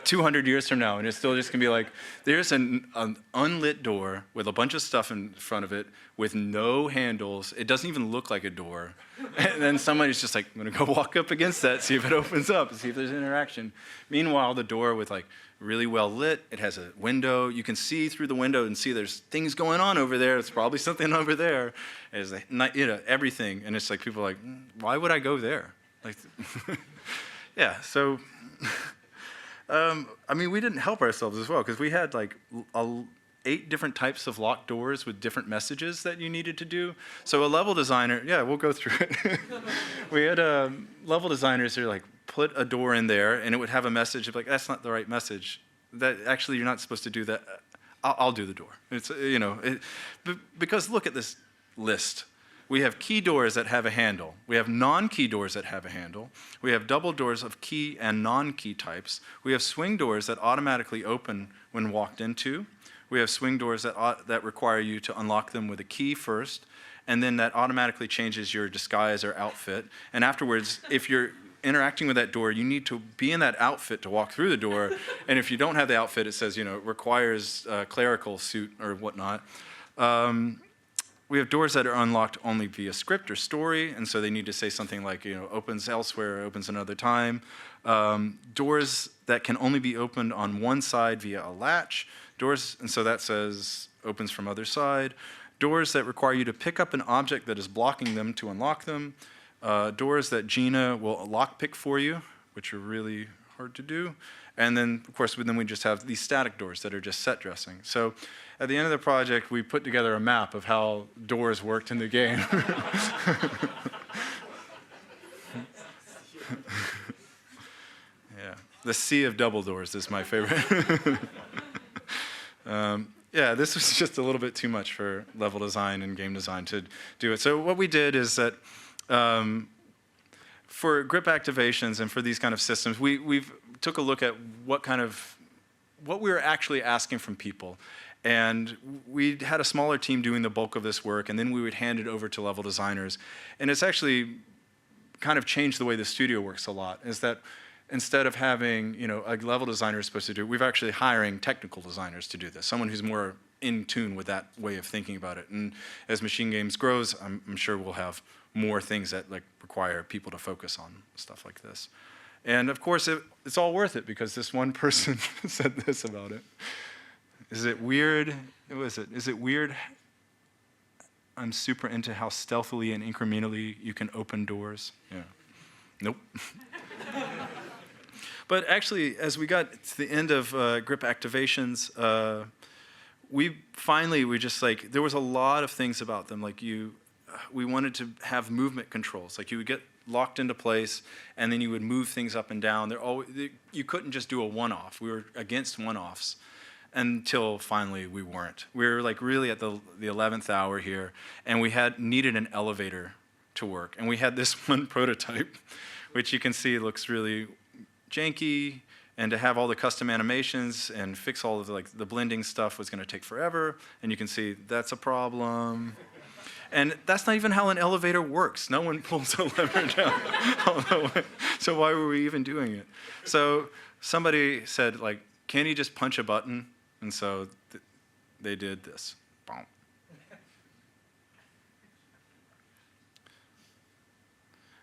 Speaker 2: 200 years from now, and it's still just going to be like, there's an unlit door with a bunch of stuff in front of it with no handles. It doesn't even look like a door. And then somebody's just like, I'm going to go walk up against that, see if it opens up, and see if there's interaction. Meanwhile, the door with like really well lit, it has a window. You can see through the window and see there's things going on over there. It's probably something over there. There's like, everything. And it's like people are like, why would I go there? Like, yeah, so, I mean, we didn't help ourselves as well because we had like 8 different types of locked doors with different messages that you needed to do. So a level designer, yeah, we'll go through it. We had level designers who like, put a door in there, and it would have a message of like, that's not the right message. That actually, you're not supposed to do that. I'll do the door. It's, because look at this list. We have key doors that have a handle. We have non-key doors that have a handle. We have double doors of key and non-key types. We have swing doors that automatically open when walked into. We have swing doors that require you to unlock them with a key first, and then that automatically changes your disguise or outfit. And afterwards, if you're interacting with that door, you need to be in that outfit to walk through the door. And if you don't have the outfit, it says, it requires a clerical suit or whatnot. We have doors that are unlocked only via script or story, and so they need to say something like, opens elsewhere, opens another time. Doors that can only be opened on one side via a latch. Doors, and so that says opens from other side. Doors that require you to pick up an object that is blocking them to unlock them. Doors that Gina will lockpick for you, which are really hard to do. And then, of course, we just have these static doors that are just set dressing. So at the end of the project, we put together a map of how doors worked in the game. Yeah, the sea of double doors is my favorite. Yeah, this was just a little bit too much for level design and game design to do it. So what we did is that for grip activations and for these kind of systems, we've took a look at what we were actually asking from people. And we had a smaller team doing the bulk of this work, and then we would hand it over to level designers. And it's actually kind of changed the way the studio works a lot, is that instead of having, a level designer is supposed to do it, we're actually hiring technical designers to do this, someone who's more in tune with that way of thinking about it. And as MachineGames grows, I'm sure we'll have more things that require people to focus on stuff like this. And of course, it's all worth it because this one person said this about it. Is it weird? What was it? Is it weird? I'm super into how stealthily and incrementally you can open doors. Yeah. Nope. But actually, as we got to the end of grip activations, there was a lot of things about them. We wanted to have movement controls. You would get locked into place, and then you would move things up and down. You couldn't just do a one-off. We were against one-offs until finally we weren't. We were really at the 11th hour here, and we needed an elevator to work. And we had this one prototype, which you can see looks really janky, and to have all the custom animations and fix all of the blending stuff was going to take forever. And you can see that's a problem. And that's not even how an elevator works. No one pulls a lever down all the way. So why were we even doing it? So somebody said, can you just punch a button? And so they did this. Boom.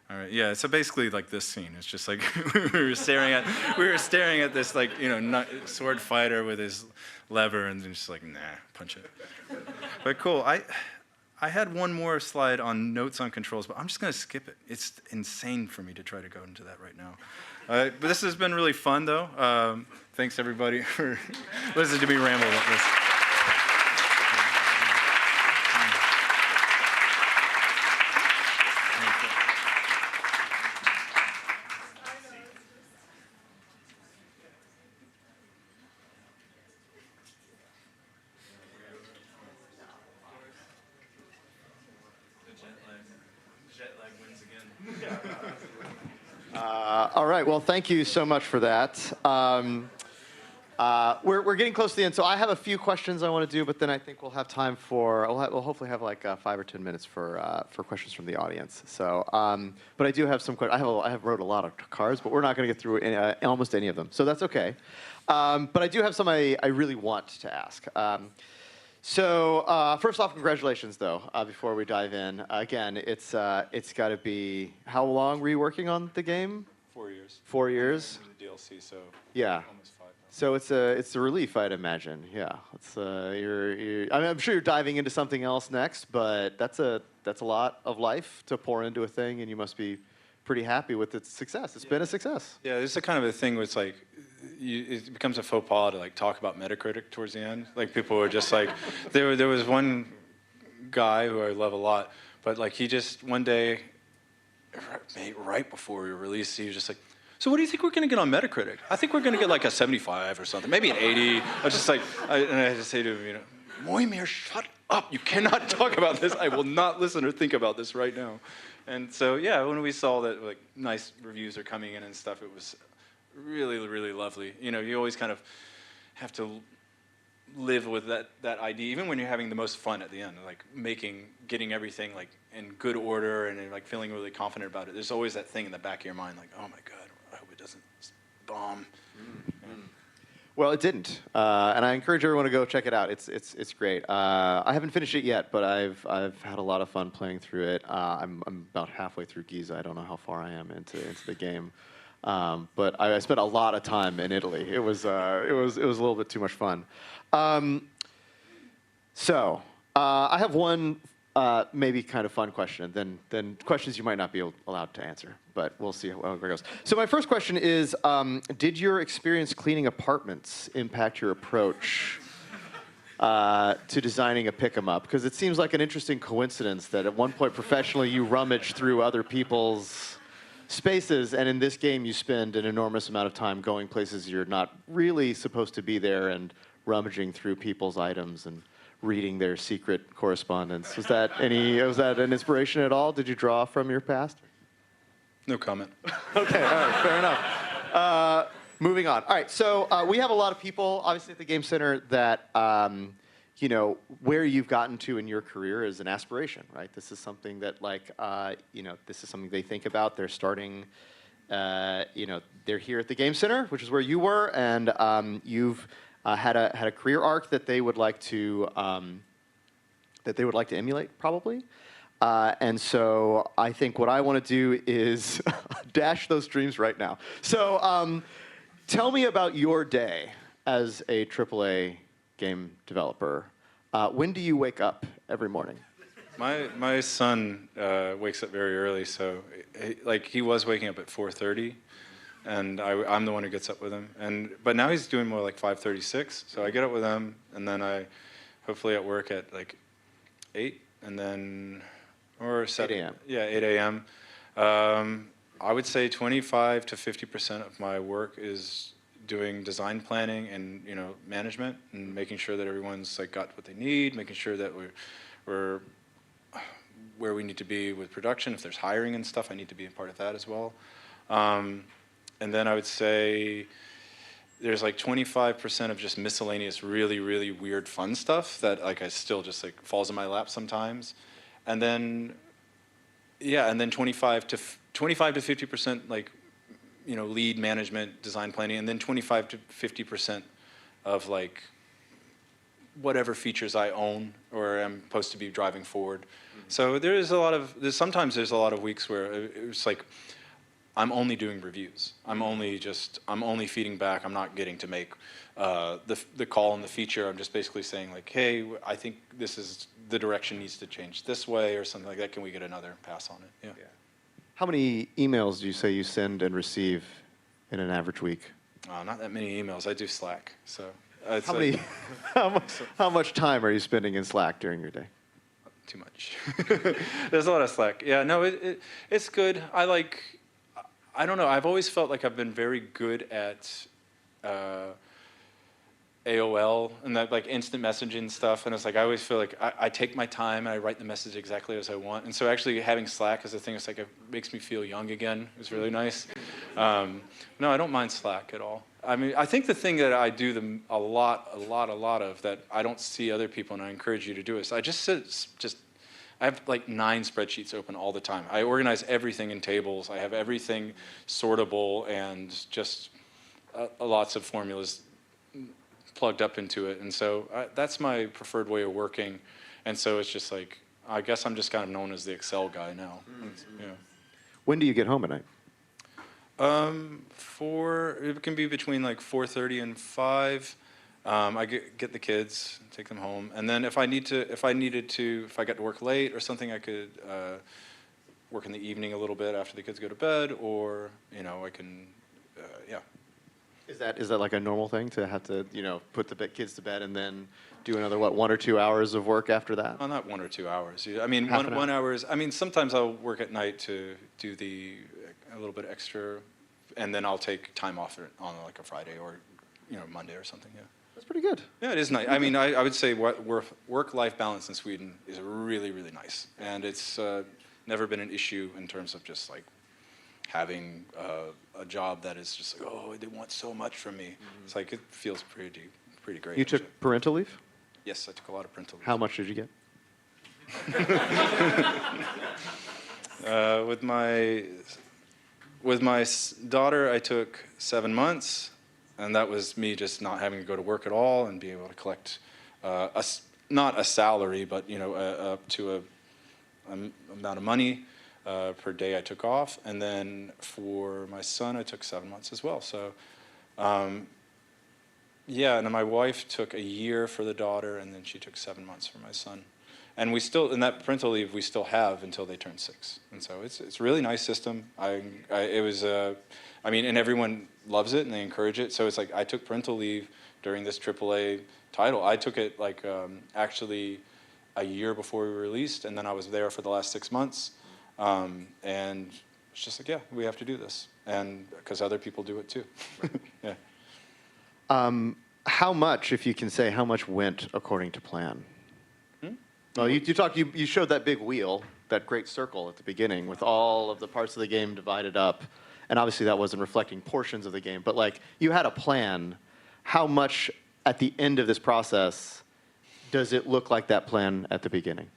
Speaker 2: All right, yeah, so basically this scene. It's just we were staring at this sword fighter with his lever, and then just nah, punch it. But cool, I had one more slide on notes on controls, but I'm just going to skip it. It's insane for me to try to go into that right now. But this has been really fun, though. Thanks, everybody, for listening to me ramble about this.
Speaker 1: All right. Well, thank you so much for that. We're getting close to the end, so I have a few questions I want to do, but then I think we'll have time for we'll hopefully have like 5 or 10 minutes for questions from the audience. So, but I do have some questions. I have wrote a lot of cards, but we're not going to get through almost any of them, so that's okay. But I do have some I really want to ask. So first off, congratulations, though. Before we dive in, again, it's got to be, how long were you working on the game?
Speaker 2: 4 years.
Speaker 1: 4 years.
Speaker 2: The DLC, so
Speaker 1: Yeah.
Speaker 2: almost 5 now.
Speaker 1: So it's a relief, I'd imagine. Yeah. It's I mean, I'm sure you're diving into something else next, but that's a lot of life to pour into a thing, and you must be pretty happy with its success. It's been a success.
Speaker 2: Yeah, this is the kind of a thing where it's like, it becomes a faux pas to like talk about Metacritic towards the end. Like people were just like, there was one guy who I love a lot, but like he just one day, right before we released, he was just like, so what do you think we're going to get on Metacritic? I think we're going to get like a 75 or something, maybe an 80. I was just like, and I had to say to him, Moimir, shut up. You cannot talk about this. I will not listen or think about this right now. And so, yeah, when we saw that like nice reviews are coming in and stuff, it was really, really lovely. You always kind of have to live with that idea, even when you're having the most fun at the end, like getting everything like in good order and like feeling really confident about it. There's always that thing in the back of your mind, like, oh my God, I hope it doesn't bomb. Mm-hmm.
Speaker 1: Well, it didn't, and I encourage everyone to go check it out. It's great. I haven't finished it yet, but I've had a lot of fun playing through it. I'm about halfway through Giza. I don't know how far I am into the game, but I spent a lot of time in Italy. It was a little bit too much fun. So I have one maybe kind of fun question, then questions you might not be allowed to answer, but we'll see how it goes. So my first question is, did your experience cleaning apartments impact your approach to designing a pick-em-up? Because it seems like an interesting coincidence that at one point professionally you rummage through other people's spaces, and in this game you spend an enormous amount of time going places you're not really supposed to be there and rummaging through people's items and reading their secret correspondence. Was that an inspiration at all? Did you draw from your past?
Speaker 2: No comment.
Speaker 1: Okay, all right, fair enough. Moving on. All right, so we have a lot of people, obviously, at the Game Center that, where you've gotten to in your career is an aspiration, right? This is something that, this is something they think about. They're starting, they're here at the Game Center, which is where you were, and you've had a career arc that they would like to emulate, probably. And so I think what I want to do is dash those dreams right now. So tell me about your day as a AAA game developer. When do you wake up every morning?
Speaker 2: My son wakes up very early, so he was waking up at 4:30. And I'm the one who gets up with him. But now he's doing more like 5:36. So I get up with him, and then I hopefully at work at like 8, and then or 7
Speaker 1: a.m.
Speaker 2: Yeah, 8 a.m. I would say 25 to 50% of my work is doing design planning and management and making sure that everyone's like got what they need, making sure that we're where we need to be with production. If there's hiring and stuff, I need to be a part of that as well. And then I would say there's like 25% of just miscellaneous, really, really weird fun stuff that like I still just like falls in my lap sometimes. And then, and then 25 to 50% like, lead management, design planning, and then 25 to 50% of like whatever features I own or am supposed to be driving forward. Mm-hmm. So sometimes there's a lot of weeks where it's like, I'm only doing reviews. I'm only feeding back. I'm not getting to make the call on the feature. I'm just basically saying like, hey, I think this is the direction needs to change this way or something like that. Can we get another pass on it? Yeah.
Speaker 1: How many emails do you say you send and receive in an average week?
Speaker 2: Not that many emails. I do Slack. So
Speaker 1: how much time are you spending in Slack during your day?
Speaker 2: Too much. There's a lot of Slack. Yeah, no, it's good. I don't know. I've always felt like I've been very good at AOL and that like instant messaging stuff, and it's like I always feel like I take my time and I write the message exactly as I want. And so actually having Slack as a thing, it's like it makes me feel young again. It's really nice. No, I don't mind Slack at all. I mean, I think the thing that I do a lot of that I don't see other people, and I encourage you to do, is I I have like 9 spreadsheets open all the time. I organize everything in tables. I have everything sortable and just lots of formulas plugged up into it. And so that's my preferred way of working. And so it's just like, I guess I'm just kind of known as the Excel guy now. Yeah.
Speaker 6: When do you get home at night?
Speaker 2: It can be between like 4:30 and 5. I get the kids, take them home, and then if I got to work late or something, I could work in the evening a little bit after the kids go to bed, or I can, yeah.
Speaker 6: Is that like a normal thing to have to put the kids to bed and then do another 1 or 2 hours of work after that?
Speaker 2: Well, not 1 or 2 hours. I mean,
Speaker 6: Half an hour.
Speaker 2: 1 hour. I mean, sometimes I'll work at night to do a little bit extra, and then I'll take time off on like a Friday or Monday or something. Yeah.
Speaker 6: That's pretty good.
Speaker 2: Yeah, it is nice. I mean, I would say work-life balance in Sweden is really, really nice, and it's never been an issue in terms of just like having a job that is just like, oh, they want so much from me. Mm-hmm. It's like it feels pretty great.
Speaker 6: You took parental leave?
Speaker 2: Yes, I took a lot of parental leave.
Speaker 6: How much did you get?
Speaker 2: With my daughter, I took 7 months. And that was me just not having to go to work at all and being able to collect, not a salary, but up to a amount of money per day I took off. And then for my son, I took 7 months as well. So, yeah. And then my wife took a year for the daughter, and then she took 7 months for my son. And we still, in that parental leave, we still have until they turn 6. And so it's a really nice system. And everyone loves it and they encourage it. So it's like I took parental leave during this AAA title. I took it like actually a year before we were released, and then I was there for the last 6 months. And it's just like, yeah, we have to do this, and because other people do it too. Yeah.
Speaker 6: How much, if you can say, how much went according to plan? Well, you showed that big wheel, that great circle at the beginning with all of the parts of the game divided up. And obviously that wasn't reflecting portions of the game, but like you had a plan. How much at the end of this process does it look like that plan at the beginning?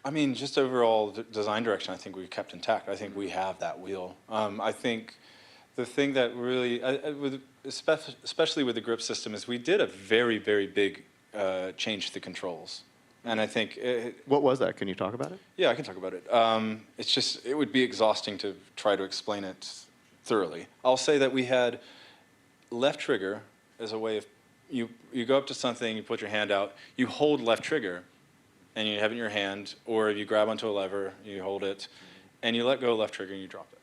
Speaker 2: I mean, just overall design direction, I think we kept intact. I think we have that wheel. I think the thing that really, especially with the grip system, is we did a very, very big change to the controls. And I think
Speaker 6: what was that? Can you talk about it?
Speaker 2: Yeah, I can talk about it. It's just, it would be exhausting to try to explain it thoroughly. I'll say that we had left trigger as a way of, you go up to something, you put your hand out, you hold left trigger, and you have it in your hand, or you grab onto a lever, you hold it, and you let go of left trigger and you drop it.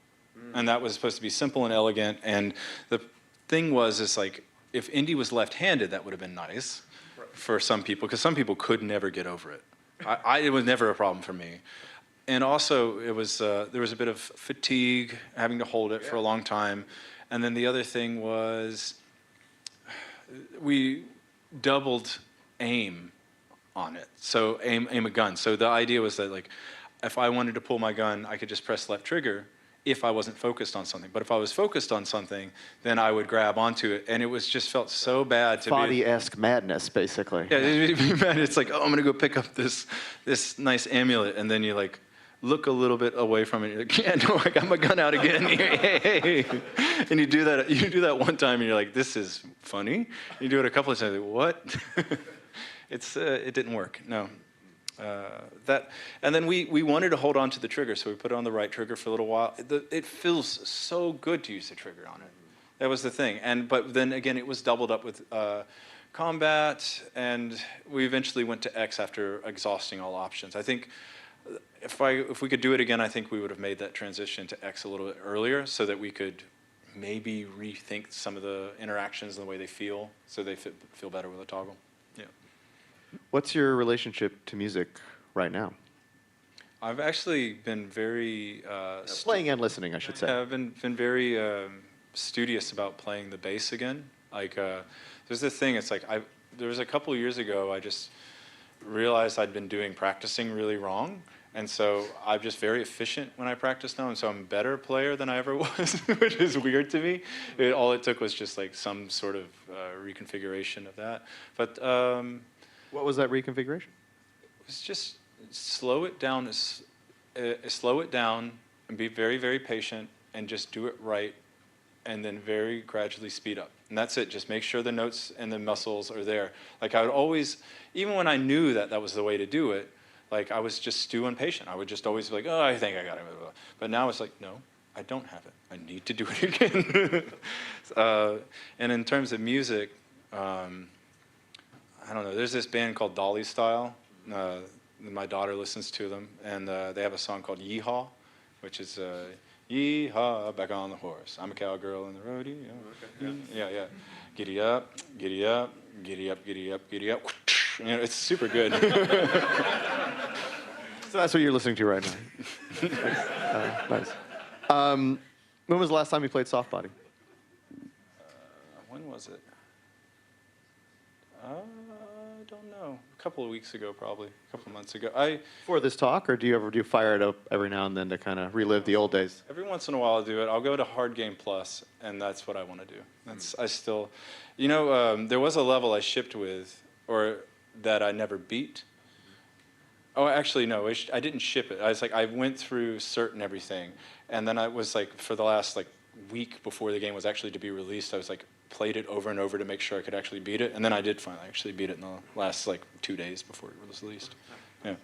Speaker 2: And that was supposed to be simple and elegant, and the thing was, is like, if Indy was left-handed, that would have been nice for some people, because some people could never get over it. It was never a problem for me. And also, it was there was a bit of fatigue, having to hold it for a long time. And then the other thing was, we doubled aim on it. So aim a gun. So the idea was that, like, if I wanted to pull my gun, I could just press left trigger if I wasn't focused on something. But if I was focused on something, then I would grab onto it. And it was just felt so bad to be...
Speaker 6: Body-esque madness, basically.
Speaker 2: Yeah, it's like, oh, I'm going to go pick up this nice amulet. And then you, like, look a little bit away from it. You're like, yeah, no, I got my gun out again. Hey. And you do that one time, and you're like, this is funny. You do it a couple of times, like, what? It didn't work, no. And then we wanted to hold on to the trigger, so we put it on the right trigger for a little while. It feels so good to use the trigger on it. That was the thing. But then again, it was doubled up with combat, and we eventually went to X after exhausting all options. I think if we could do it again, I think we would have made that transition to X a little bit earlier, so that we could maybe rethink some of the interactions and the way they feel, so they feel better with a toggle. Yeah.
Speaker 6: What's your relationship to music right now?
Speaker 2: I've actually been very...
Speaker 6: playing and listening, I should say.
Speaker 2: I've been very studious about playing the bass again. Like, there's this thing. It's like there was a couple years ago. I just realized I'd been doing practicing really wrong, and so I'm just very efficient when I practice now, and so I'm a better player than I ever was, which is weird to me. All it took was just like some sort of reconfiguration of that. But
Speaker 6: What was that reconfiguration?
Speaker 2: it's just slow it down, slow it down, and be very, very patient, and just do it right, and then very gradually speed up. And that's it. Just make sure the notes and the muscles are there. Like I would always, even when I knew that that was the way to do it, like I was just too impatient. I would just always be like, oh, I think I got it. But now it's like, no, I don't have it. I need to do it again. And in terms of music, I don't know. There's this band called Dolly Style. My daughter listens to them, and they have a song called Yeehaw, which is yeehaw, back on the horse. I'm a cowgirl in the rodeo. Okay, yeah. Giddy up, giddy up, giddy up, giddy up, giddy up. You know, it's super good.
Speaker 6: So that's what you're listening to right now. Nice. When was the last time you played Softbody?
Speaker 2: When was it? I don't know. A couple of weeks ago, probably. A couple of months ago.
Speaker 6: For this talk, or do you ever fire it up every now and then to kind of relive the old days?
Speaker 2: Every once in a while, I'll do it. I'll go to Hard Game Plus, and that's what I want to do. I still, you know, there was a level I shipped with, or that I never beat. Oh, actually, no, I didn't ship it. I was like, I went through cert and everything, and then I was like, for the last like week before the game was actually to be released, I was like, played it over and over to make sure I could actually beat it, and then I did finally actually beat it in the last like 2 days before it was released. Yeah.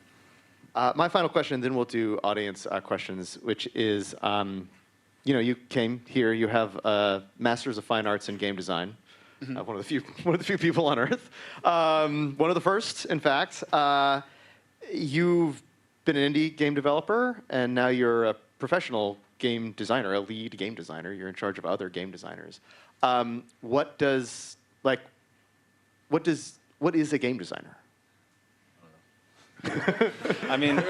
Speaker 6: My final question, and then we'll do audience questions, which is, you know, you came here, you have a Masters of Fine Arts in Game Design, one of the few people on Earth, one of the first, in fact. You've been an indie game developer, and now you're a professional game designer, a lead game designer. You're in charge of other game designers. What is a game designer?
Speaker 2: I mean,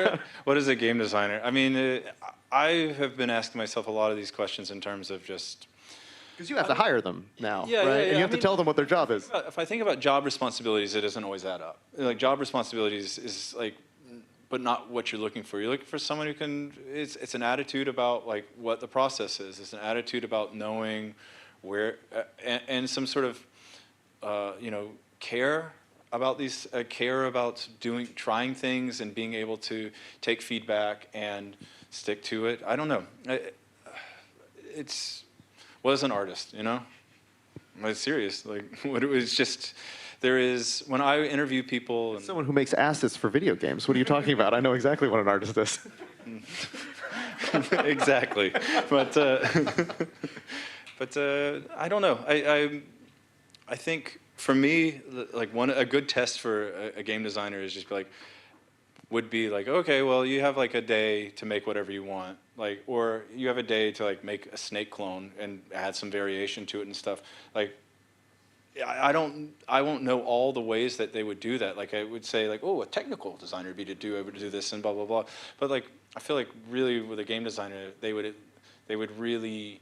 Speaker 2: what is a game designer? I mean, I have been asking myself a lot of these questions in terms of just...
Speaker 6: Because you have to hire them now,
Speaker 2: Yeah,
Speaker 6: right?
Speaker 2: yeah,
Speaker 6: And you have to tell them what their job is.
Speaker 2: If I think about job responsibilities, it doesn't always add up. Like, job responsibilities is like, but not what you're looking for. You're looking for someone who can, it's an attitude about like what the process is. It's an attitude about knowing where, and some sort of, you know, care about these, care about trying things and being able to take feedback and stick to it. I don't know. Was an artist, you know? I'm serious. Like, what it was just, when I interview people. And,
Speaker 6: someone who makes assets for video games. What are you talking about? I know exactly what an artist is.
Speaker 2: Exactly. But I don't know. I think for me, like a good test for a game designer is just would be like, okay, well, you have like a day to make whatever you want, like, or you have a day to like make a snake clone and add some variation to it and stuff. Like, I won't know all the ways that they would do that. Like, I would say like, oh, a technical designer would be to do this and blah blah blah. But like, I feel like really with a game designer, they would really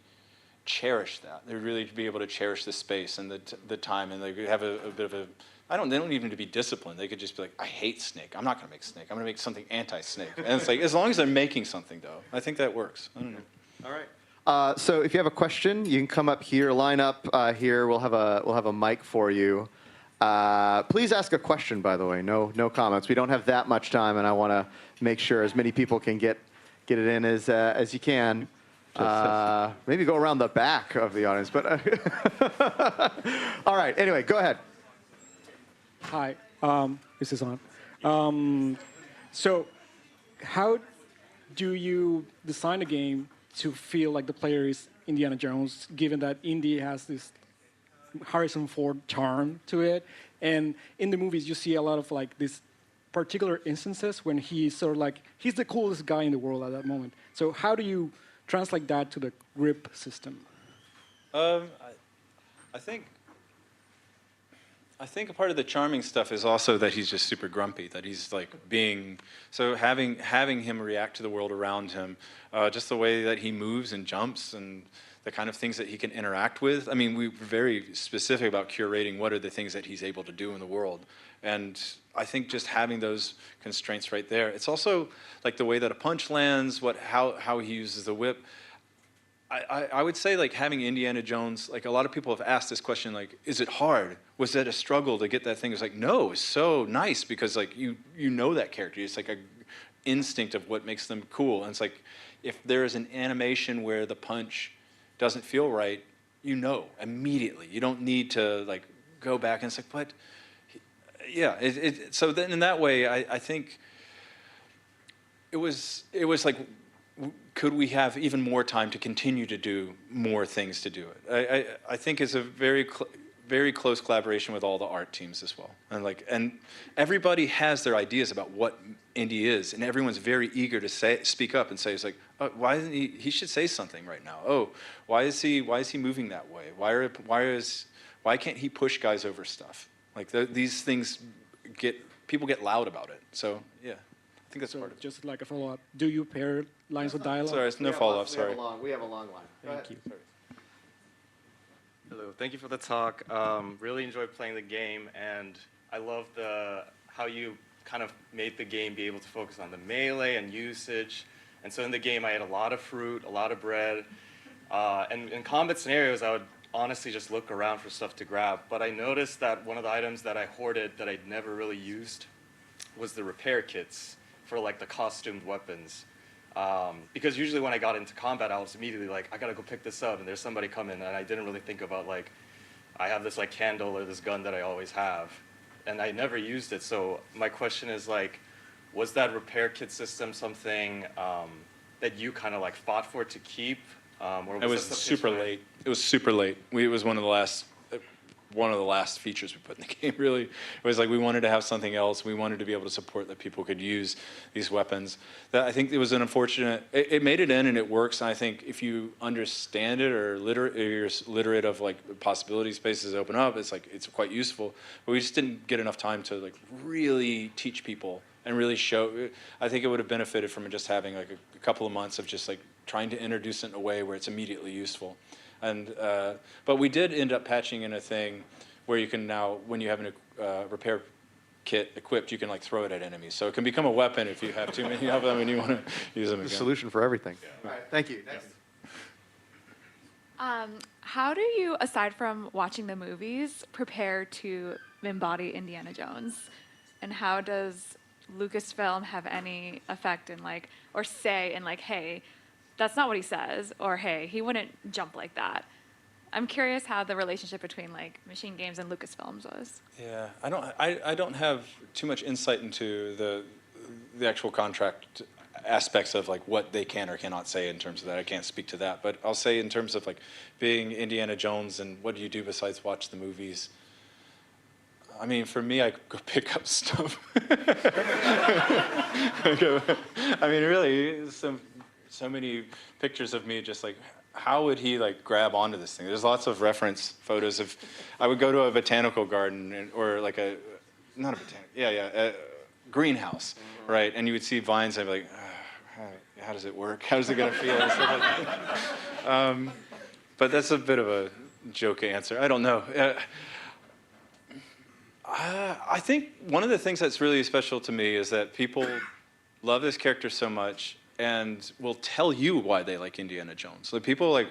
Speaker 2: cherish that. They would really be able to cherish the space and the time, and they could have a bit of a. They don't even need to be disciplined. They could just be like, I hate Snake. I'm not going to make Snake. I'm going to make something anti-Snake. And it's like, as long as they're making something, though, I think that works. I don't know.
Speaker 6: All right. So if you have a question, you can come up here, line up here. We'll have a mic for you. Please ask a question, by the way. No comments. We don't have that much time, and I want to make sure as many people can get it in as you can. Maybe go around the back of the audience. But all right. Anyway, go ahead.
Speaker 7: Hi, this is on. So how do you design a game to feel like the player is Indiana Jones, given that Indy has this Harrison Ford charm to it? And in the movies, you see a lot of like these particular instances when he's sort of like, he's the coolest guy in the world at that moment. So how do you translate that to the grip system?
Speaker 2: I think I think a part of the charming stuff is also that he's just super grumpy, that he's like being, so having him react to the world around him, just the way that he moves and jumps and the kind of things that he can interact with. I mean, we were very specific about curating what are the things that he's able to do in the world. And I think just having those constraints right there. It's also like the way that a punch lands, how he uses the whip. I would say like having Indiana Jones, like a lot of people have asked this question, like, is it hard? Was that a struggle to get that thing? It's like, no, it's so nice because like you know that character. It's like a instinct of what makes them cool. And it's like, if there is an animation where the punch doesn't feel right, you know immediately. You don't need to like go back and it's like, but yeah. So then in that way, I think it was like, could we have even more time to continue to do more things to do it? I think it's a very close collaboration with all the art teams as well. And everybody has their ideas about what indie is, and everyone's very eager to speak up and say, it's like, oh, why isn't he should say something right now. Oh, why is he moving that way? Why can't he push guys over stuff? Like these things people get loud about it. So yeah. I think that's
Speaker 7: So
Speaker 2: part of it.
Speaker 7: just like a follow-up, do you pair lines with dialogue?
Speaker 2: Sorry, it's no follow-up, sorry.
Speaker 6: We have a long line.
Speaker 7: Thank you.
Speaker 8: Hello, thank you for the talk. Really enjoyed playing the game, and I love how you kind of made the game be able to focus on the melee and usage. And so in the game, I had a lot of fruit, a lot of bread, and in combat scenarios, I would honestly just look around for stuff to grab. But I noticed that one of the items that I hoarded that I'd never really used was the repair kits for like the costumed weapons. Because usually when I got into combat, I was immediately like, I gotta go pick this up, and there's somebody coming, and I didn't really think about like, I have this like candle or this gun that I always have, and I never used it. So my question is like, was that repair kit system something that you kind of like fought for to keep? Or
Speaker 2: It was super late. It was super late. It was one of the last features we put in the game, really. It was like we wanted to have something else. We wanted to be able to support that people could use these weapons. I think it was an unfortunate, it made it in and it works. And I think if you understand it or you're literate of like possibility spaces open up, it's like, it's quite useful. But we just didn't get enough time to like really teach people and really show. I think it would have benefited from just having like a couple of months of just like trying to introduce it in a way where it's immediately useful. And but we did end up patching in a thing where you can now, when you have a repair kit equipped, you can like throw it at enemies. So it can become a weapon if you have too many of them and you want to use them again.
Speaker 6: The solution for everything. All right, thank you. Next.
Speaker 9: How do you, aside from watching the movies, prepare to embody Indiana Jones? And how does Lucasfilm have any effect in like, or say in like, hey, that's not what he says, or hey, he wouldn't jump like that. I'm curious how the relationship between like MachineGames and Lucasfilms was.
Speaker 2: Yeah, I don't have too much insight into the actual contract aspects of like what they can or cannot say in terms of that. I can't speak to that, but I'll say in terms of like being Indiana Jones and what do you do besides watch the movies. I mean, for me, I go pick up stuff. I mean, really, so many pictures of me just like, how would he like grab onto this thing? There's lots of reference photos of, I would go to a botanical garden or like a greenhouse, right? And you would see vines and I'd be like, how does it work? How's it gonna feel? And stuff like that. But that's a bit of a joke answer. I don't know. I think one of the things that's really special to me is that people love this character so much and will tell you why they like Indiana Jones. So people like,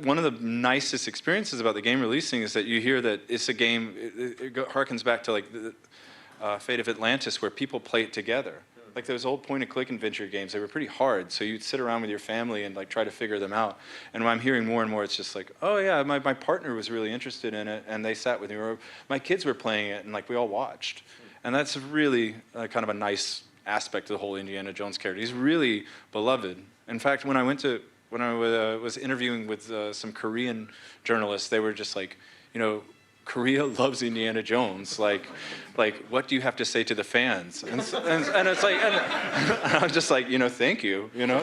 Speaker 2: one of the nicest experiences about the game releasing is that you hear that it's a game, it harkens back to like the Fate of Atlantis where people play it together. Like those old point-and-click adventure games, they were pretty hard, so you'd sit around with your family and like try to figure them out. And when I'm hearing more and more, it's just like, oh yeah, my partner was really interested in it, and they sat with me. Or my kids were playing it, and like we all watched. And that's really kind of a nice aspect of the whole Indiana Jones character. He's really beloved. In fact, when I was interviewing with some Korean journalists, they were just like, you know, Korea loves Indiana Jones. Like, what do you have to say to the fans? And it's like, and I'm just like, you know, thank you. You know,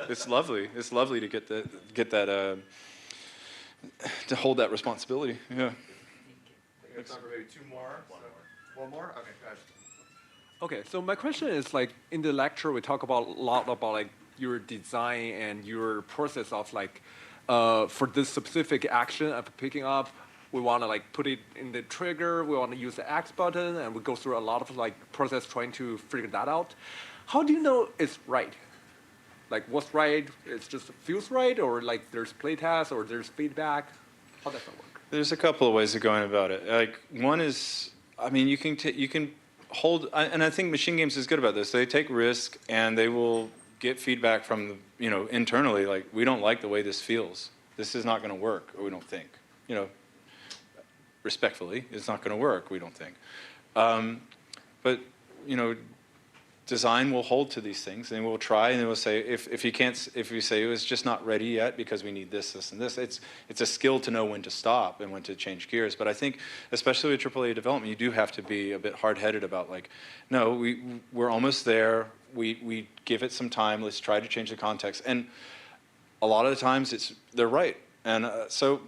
Speaker 2: it's lovely. It's lovely to get that, to hold that responsibility. Yeah.
Speaker 1: Time for maybe two more. One more? Okay, go ahead.
Speaker 10: Okay, so my question is like in the lecture we talk about a lot about like your design and your process of like for this specific action of picking up, we want to like put it in the trigger, we want to use the X button, and we go through a lot of like process trying to figure that out. How do you know it's right? Like what's right? It's just feels right, or like there's playtest or there's feedback? How does that work?
Speaker 2: There's a couple of ways of going about it. Like one is, I mean, you can hold, and I think MachineGames is good about this. They take risk and they will get feedback from the, internally. Like we don't like the way this feels. This is not going to work, or we don't think. Respectfully, it's not going to work. We don't think. But design will hold to these things, and we'll try, and we'll say if you say it was just not ready yet because we need this, this, and this. It's a skill to know when to stop and when to change gears. But I think, especially with AAA development, you do have to be a bit hard-headed about like, no, we're almost there. We give it some time. Let's try to change the context. And a lot of the times they're right. And so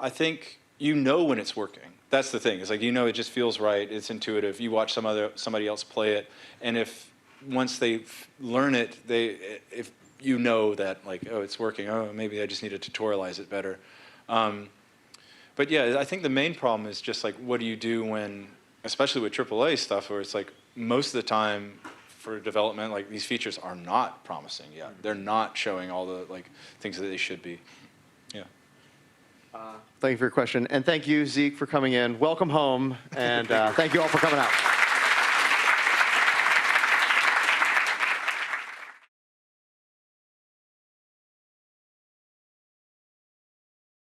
Speaker 2: I think when it's working. That's the thing. It's like it just feels right. It's intuitive. You watch somebody else play it, and if once they learn it, if that like, oh, it's working. Oh, maybe I just need to tutorialize it better. But yeah, I think the main problem is just like, what do you do when, especially with AAA stuff, where it's like most of the time for development, like these features are not promising yet. They're not showing all the like things that they should be. Yeah.
Speaker 6: Thank you for your question, and thank you, Zeke, for coming in. Welcome home, and thank you all for coming out.